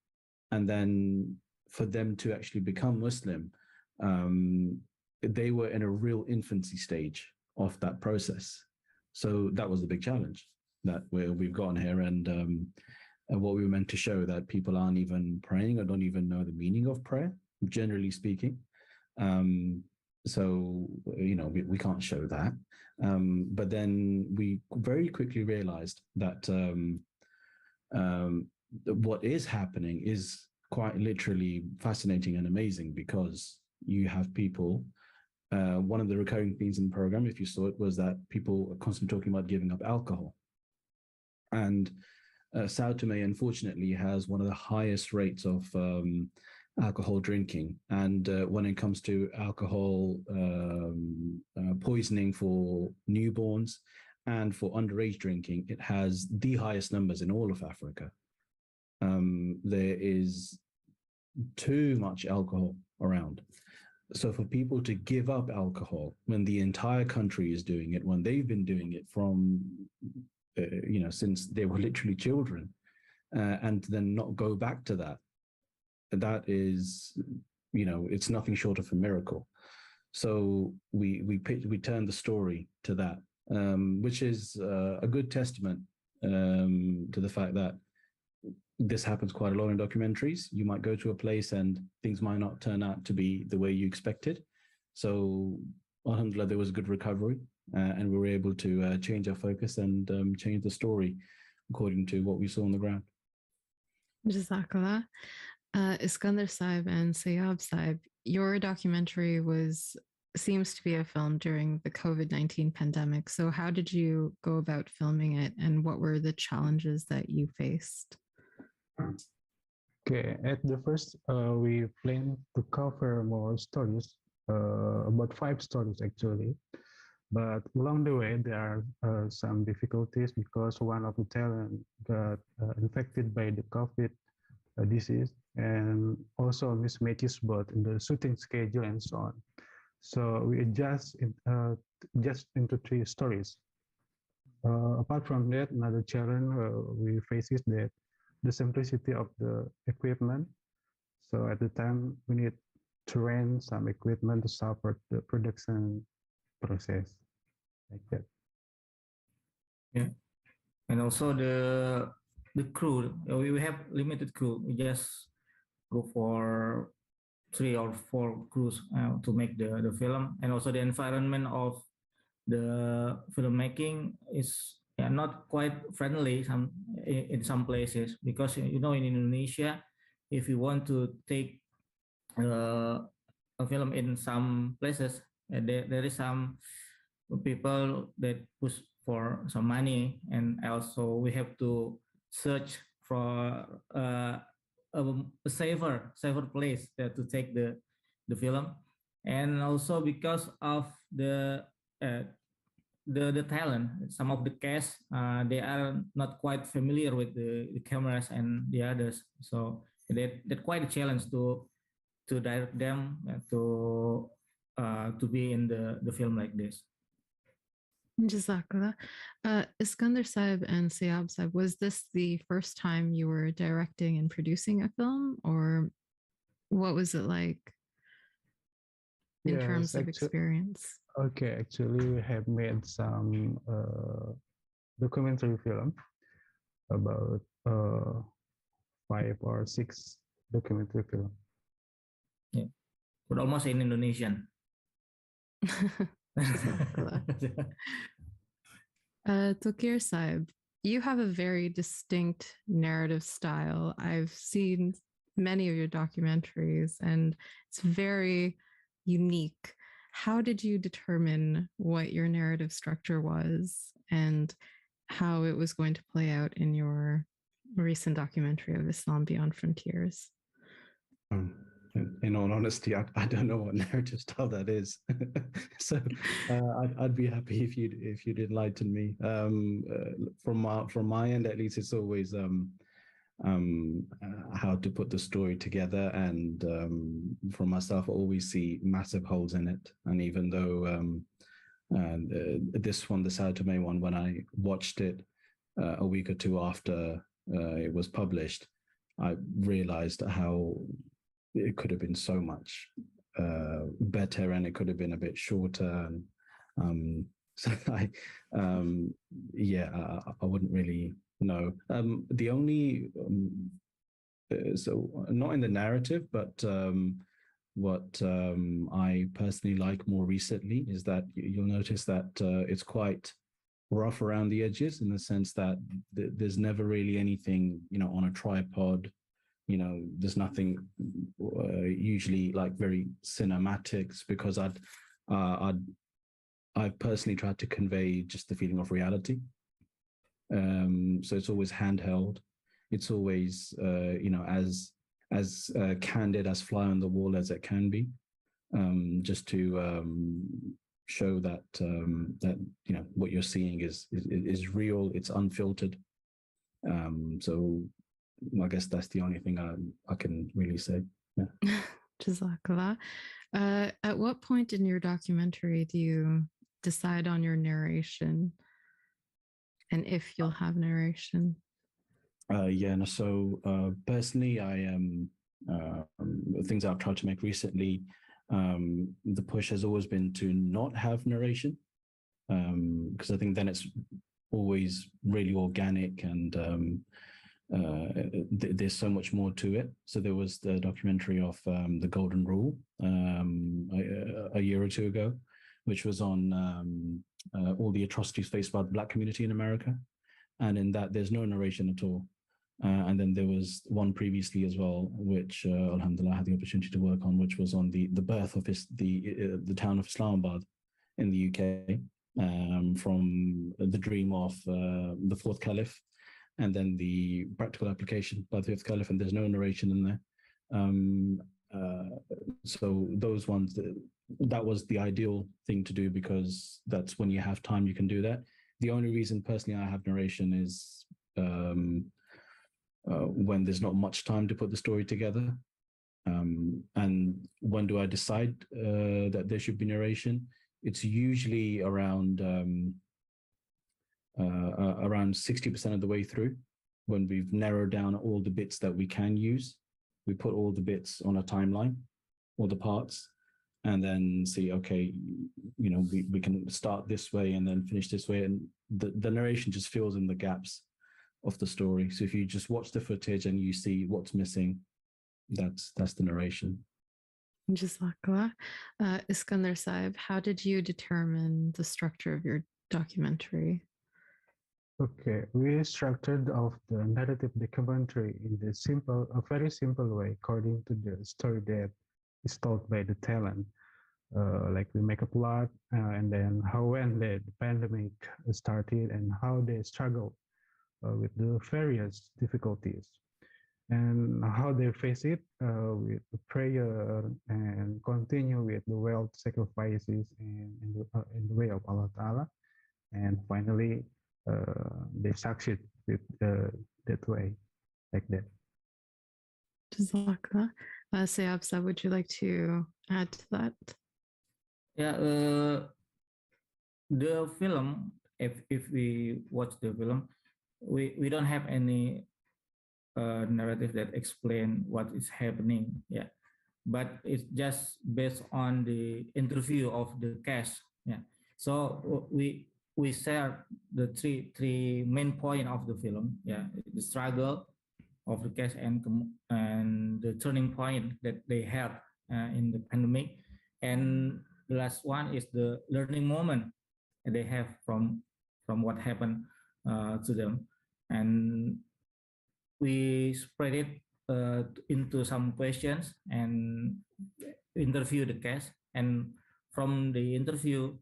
and then for them to actually become Muslim, they were in a real infancy stage of that process. So that was the big challenge that we've gotten here, and what we were meant to show, that people aren't even praying or don't even know the meaning of prayer, generally speaking. So, we can't show that. But then we very quickly realized that what is happening is quite literally fascinating and amazing, because you have people, one of the recurring themes in the program, if you saw it, was that people are constantly talking about giving up alcohol. And Sao Tome, unfortunately, has one of the highest rates of alcohol drinking. And when it comes to alcohol poisoning for newborns and for underage drinking, it has the highest numbers in all of Africa. There is too much alcohol around. So for people to give up alcohol when the entire country is doing it, when they've been doing it from, since they were literally children, and then not go back to that, that is, it's nothing short of a miracle. So we turned the story to that, which is a good testament to the fact that this happens quite a lot in documentaries. You might go to a place and things might not turn out to be the way you expected. So, alhamdulillah, there was a good recovery, and we were able to change our focus and change the story according to what we saw on the ground. Jazakallah. Iskandar Saib and Sayab Saib, your documentary seems to be a film during the COVID-19 pandemic. So how did you go about filming it, and what were the challenges that you faced? Okay, at the first, we planned to cover more stories, about 5 stories actually. But along the way, there are some difficulties because one of the talent got infected by the COVID disease, and also mismatches both in the shooting schedule and so on. So we adjust just into 3 stories. Apart from that, another challenge we face is that the simplicity of the equipment. So at the time, we need to rent some equipment to support the production process, like that. Yeah, and also the crew. We have limited crew. We just go for 3 or 4 crews to make the film, and also the environment of the filmmaking is not quite friendly in some places, because in Indonesia, if you want to take a film in some places, there is some people that push for some money, and also we have to search for a safer place to take the film, and also because of the talent, some of the cast they are not quite familiar with the cameras and the others, so that quite a challenge to direct them to be in the film like this. Jazakallah. Iskandar Saib and Sayab Saib, was this the first time you were directing and producing a film, or what was it like in terms of experience? Okay, actually, we have made some documentary film about 5 or 6 documentary film. Yeah, but almost in Indonesian. Tokir Saib, you have a very distinct narrative style. I've seen many of your documentaries, and it's very unique. How did you determine what your narrative structure was and how it was going to play out in your recent documentary of Islam Beyond Frontiers? In all honesty, I don't know what narrative style that is. So I'd be happy if you'd enlighten me. From my end, at least, it's always how to put the story together, and for myself, I always see massive holes in it. And even though this one, the Sao Tome one, when I watched it a week or 2 after it was published, I realized how it could have been so much better, and it could have been a bit shorter. And so I wouldn't really know. The only so not in the narrative, but what I personally like more recently is that you'll notice that it's quite rough around the edges, in the sense that there's never really anything, on a tripod. There's nothing usually like very cinematics, because I've personally tried to convey just the feeling of reality. So it's always handheld. It's always, as candid as fly on the wall as it can be, just to show that what you're seeing is real. It's unfiltered. So I guess that's the only thing I can really say. Yeah. Jazakallah. At what point in your documentary do you decide on your narration, and if you'll have narration? So personally, things I've tried to make recently, the push has always been to not have narration, because I think then it's always really organic and there's so much more to it. So there was the documentary of the Golden Rule a year or two ago, which was on all the atrocities faced by the Black community in America. And in that, there's no narration at all. And then there was one previously as well, which Alhamdulillah I had the opportunity to work on, which was on the birth of the town of Islamabad in the UK, from the dream of the fourth caliph, and then the practical application by the fifth caliph, and there's no narration in there. So those ones, that was the ideal thing to do, because that's when you have time, you can do that. The only reason personally I have narration is when there's not much time to put the story together. And when do I decide that there should be narration? It's usually around 60% of the way through, when we've narrowed down all the bits that we can use. We put all the bits on a timeline, all the parts, and then see, okay, you know, we can start this way and then finish this way. And the narration just fills in the gaps of the story. So if you just watch the footage and you see what's missing, that's the narration. Jazakallah. Iskandar Saib, how did you determine the structure of your documentary? Okay, we structured of the narrative documentary in a very simple way, according to the story that is told by the talent. Like we make a plot, and then when the pandemic started and how they struggled with the various difficulties, and how they face it with the prayer and continue with the wealth sacrifices in the way of Allah Ta'ala, and finally they succeed with that way, like that. Jazakallah. Sayabsa, would you like to add to that? Yeah, the film, if we watch the film, we don't have any narrative that explain what is happening. Yeah, but it's just based on the interview of the cast. Yeah, so we share the three main point of the film. Yeah, the struggle of the cast and the turning point that they had in the pandemic, and the last one is the learning moment they have from what happened to them, and we spread it into some questions and interview the cast, and from the interview,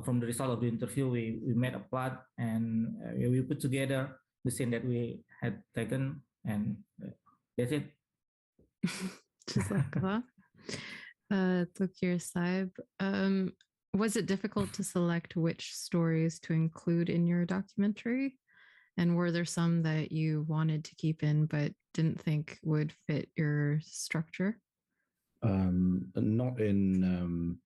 from the result of the interview, we made a plot, and we put together the scene that we had taken, and that's it. Jazakallah. Tukir Saib, was it difficult to select which stories to include in your documentary? And were there some that you wanted to keep in but didn't think would fit your structure? Not in.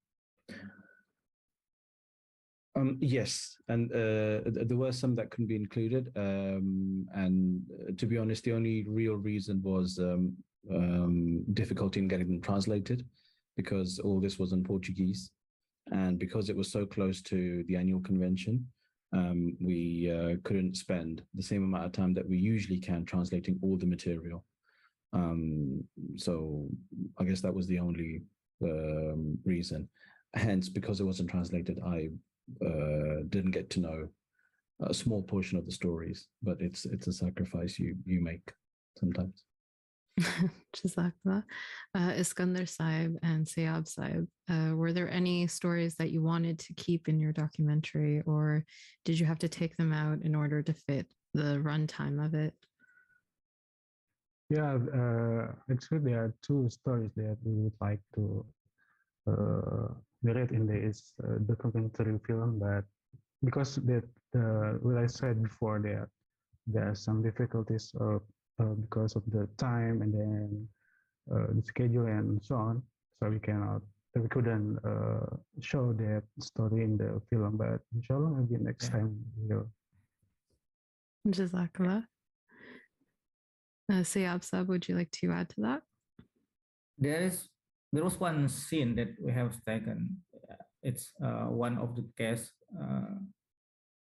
Yes, and there were some that couldn't be included. And to be honest, the only real reason was difficulty in getting them translated, because all this was in Portuguese, and because it was so close to the annual convention, we couldn't spend the same amount of time that we usually can translating all the material. So I guess that was the only reason. Hence, because it wasn't translated, I didn't get to know a small portion of the stories, but it's a sacrifice you make sometimes. Jazakallah. Iskandar Saib and Sayab Saib, were there any stories that you wanted to keep in your documentary, or did you have to take them out in order to fit the runtime of it? Yeah, actually there are two stories that we would like to narrate in this documentary film, but because that what I said before, that there are some difficulties because of the time and then the schedule and so on, so we couldn't show that story in the film, but inshallah maybe next time we'll. Jazakallah. Sayab Sab, would you like to add to that? there was one scene that we have taken. It's one of the case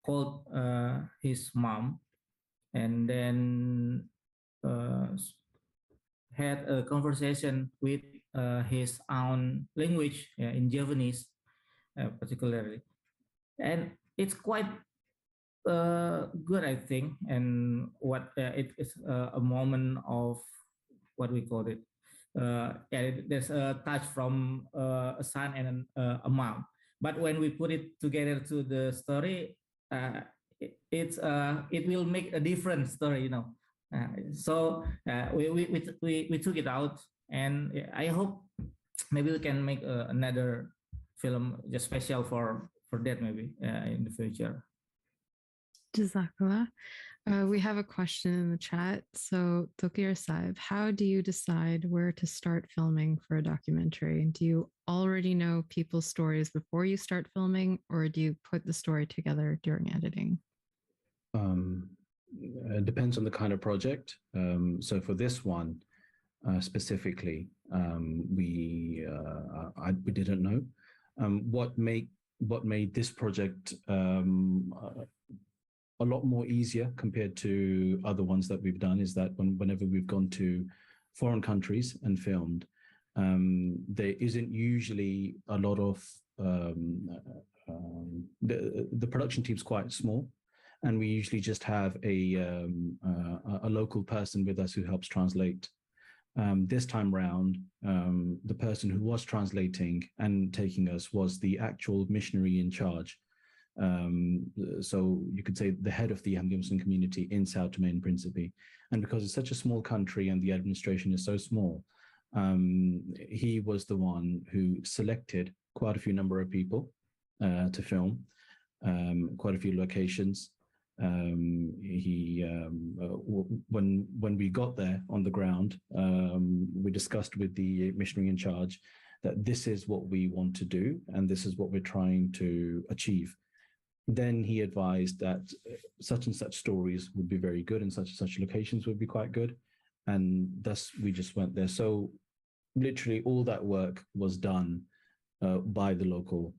called his mom, and then had a conversation with his own language, in Javanese, particularly, and it's quite good, I think. And what it is a moment of what we call it. There's a touch from a son and a mom. But when we put it together to the story, it will make a different story, you know. We took it out, and I hope maybe we can make another film just special for that, maybe in the future. Jazakallah. We have a question in the chat. So, Tokir Saib, how do you decide where to start filming for a documentary? Do you already know people's stories before you start filming, or do you put the story together during editing? It depends on the kind of project. So for this one specifically, we didn't know. What made this project a lot more easier compared to other ones that we've done is that whenever we've gone to foreign countries and filmed, there isn't usually a lot of the production team's quite small, and we usually just have a local person with us who helps translate. This time round, the person who was translating and taking us was the actual missionary in charge. So you could say the head of the Ahmadiyya Muslim community in Sao Tome and Principe. And because it's such a small country and the administration is so small, he was the one who selected quite a few number of people to film, quite a few locations. When we got there on the ground, we discussed with the missionary in charge that this is what we want to do and this is what we're trying to achieve. Then he advised that such and such stories would be very good and such locations would be quite good. And thus we just went there. So literally all that work was done by the local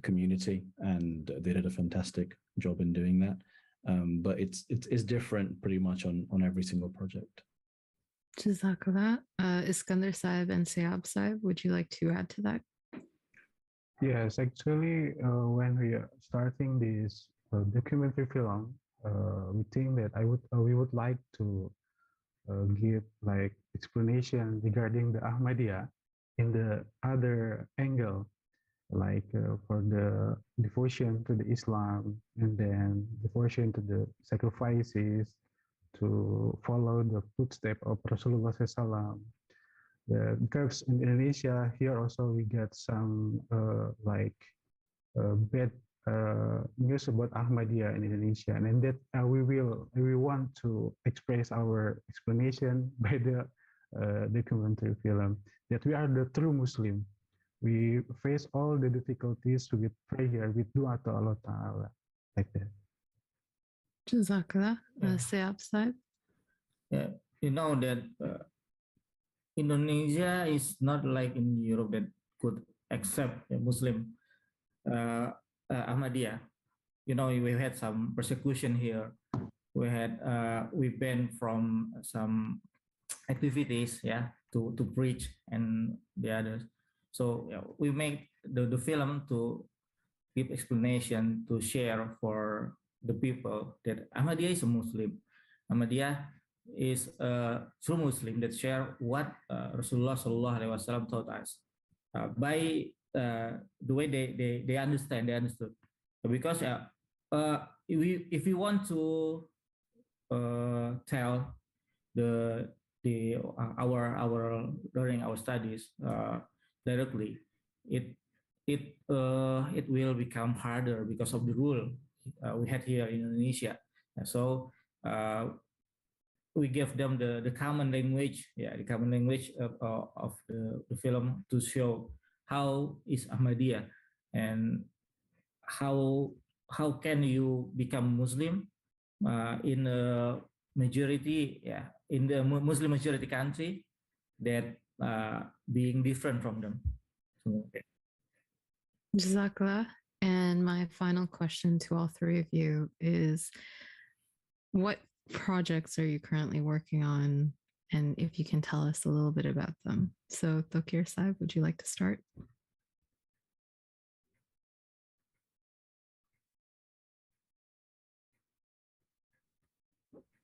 community, and they did a fantastic job in doing that. But it's different pretty much on every single project. Jazakallah. Iskandar Saib and Sayab Saib, would you like to add to that? Yes, actually, when we are starting this documentary film, we think that we would like to give like explanation regarding the Ahmadiyya in the other angle, like for the devotion to the Islam and then devotion to the sacrifices to follow the footsteps of Rasulullah SAW. Because in Indonesia here also we get some bad news about Ahmadiyya in Indonesia, and that we want to express our explanation by the documentary film that we are the true Muslim. We face all the difficulties with prayer, with dua to Allah Ta'ala, like that. Jazakallah. Sayab Saib. Yeah, you know that Indonesia is not like in Europe that could accept a Muslim Ahmadiyya. You know, we had some persecution here. We banned from some activities, to preach and the others. So we make the film to give explanation, to share for the people that Ahmadiyya is a Muslim. Ahmadiyya is a true Muslim that share what Rasulullah SAW taught us by the way they understood. Because if we want to tell our during our studies directly, it will become harder because of the rule we had here in Indonesia. So we give them the common language, the common language of the film to show how is Ahmadiyya and how can you become Muslim in a majority, in the Muslim majority country that being different from them. So, Jazakallah. And my final question to all three of you is, what projects are you currently working on? And if you can tell us a little bit about them. So Tokir Saib, would you like to start?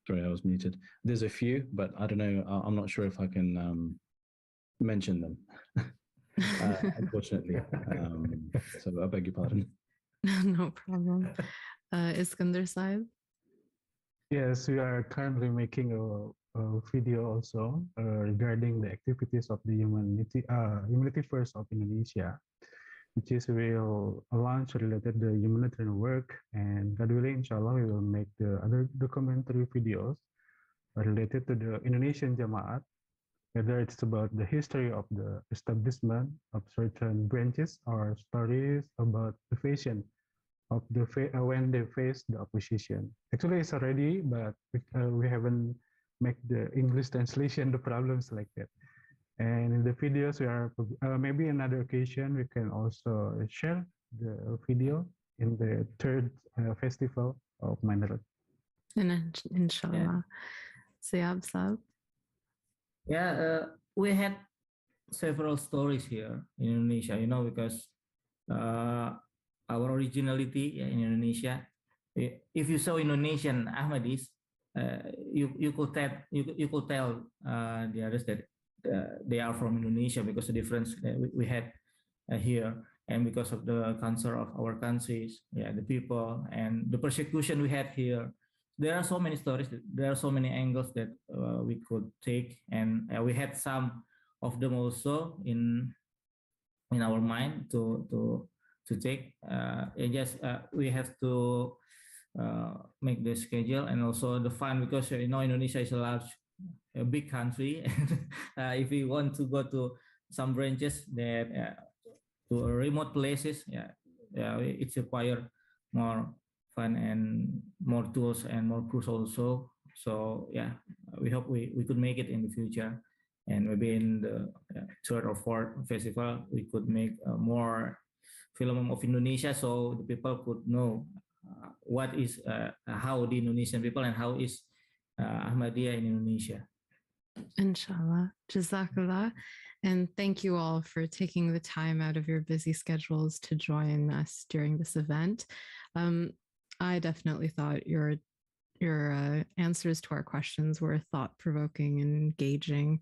Sorry, I was muted. There's a few, but I don't know. I'm not sure if I can mention them, unfortunately. So I beg your pardon. No problem. Iskander Saib? Yes, we are currently making a video also regarding the activities of the Humanity First of Indonesia, which is will launch related to humanitarian work, and gradually, inshallah, we will make the other documentary videos related to the Indonesian Jamaat, whether it's about the history of the establishment of certain branches or stories about the fashion of the when they face the opposition. Actually, it's already, but we haven't make the English translation the problems like that. And in the videos, we are maybe another occasion we can also share the video in the third festival of Minaret. And inshallah. Siab Saab? Yeah, we had several stories here in Indonesia, because our originality in Indonesia. If you saw Indonesian Ahmadis, you could tell the others that they are from Indonesia because the difference we had here, and because of the cancer of our countries, the people and the persecution we had here. There are so many stories. There are so many angles that we could take, and we had some of them also in our mind to take. And just we have to make the schedule and also the fun, because Indonesia is a big country. If we want to go to some branches that to remote places, it's require more fun and more tools and more crews also. So we hope we could make it in the future, and maybe in the third or fourth festival we could make more film of Indonesia, so the people could know what is how the Indonesian people and how is Ahmadiyya in Indonesia. Inshallah. Jazakallah. And thank you all for taking the time out of your busy schedules to join us during this event. I definitely thought your answers to our questions were thought-provoking and engaging.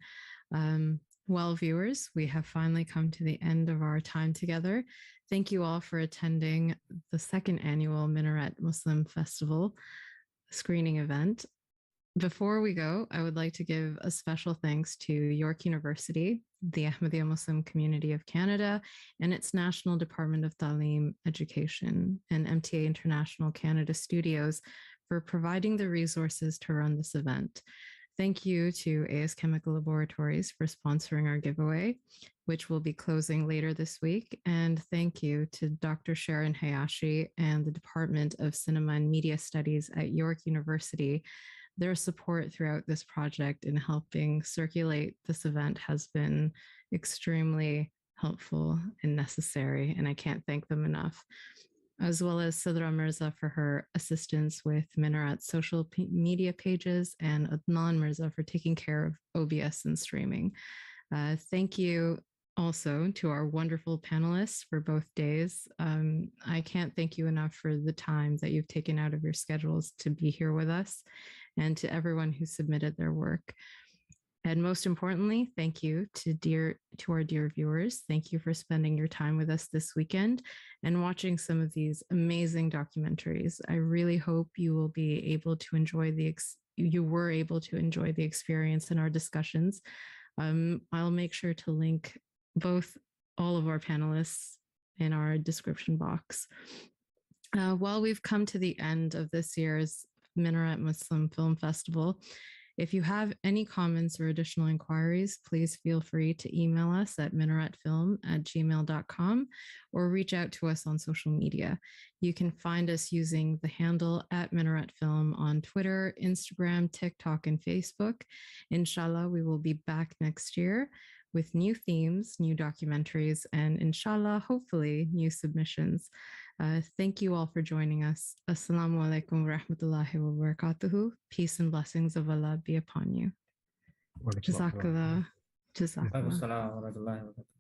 Well, viewers, we have finally come to the end of our time together. Thank you all for attending the second annual Minaret Muslim Festival screening event. Before we go, I would like to give a special thanks to York University, the Ahmadiyya Muslim Community of Canada, and its National Department of Talim Education, and MTA International Canada Studios for providing the resources to run this event. Thank you to AS Chemical Laboratories for sponsoring our giveaway, which will be closing later this week. And thank you to Dr. Sharon Hayashi and the Department of Cinema and Media Studies at York University. Their support throughout this project in helping circulate this event has been extremely helpful and necessary, and I can't thank them enough. As well as Sidra Mirza for her assistance with Minaret's social media pages, and Adnan Mirza for taking care of OBS and streaming. Thank you also to our wonderful panelists for both days. I can't thank you enough for the time that you've taken out of your schedules to be here with us, and to everyone who submitted their work. And most importantly, thank you to our dear viewers. Thank you for spending your time with us this weekend and watching some of these amazing documentaries. I really hope you will be able to enjoy you were able to enjoy the experience in our discussions. I'll make sure to link all of our panelists in our description box. While we've come to the end of this year's Minaret Muslim Film Festival, if you have any comments or additional inquiries, please feel free to email us at minaretfilm@gmail.com or reach out to us on social media. You can find us using the handle @minaretfilm on Twitter, Instagram, TikTok, and Facebook. Inshallah, we will be back next year with new themes, new documentaries, and inshallah, hopefully, new submissions. Thank you all for joining us. Assalamu alaikum wa rahmatullahi wa barakatuhu. Peace and blessings of Allah be upon you. Jazakallah. Jazakallah. Waalaikumsalam warahmatullahi wabarakatuh.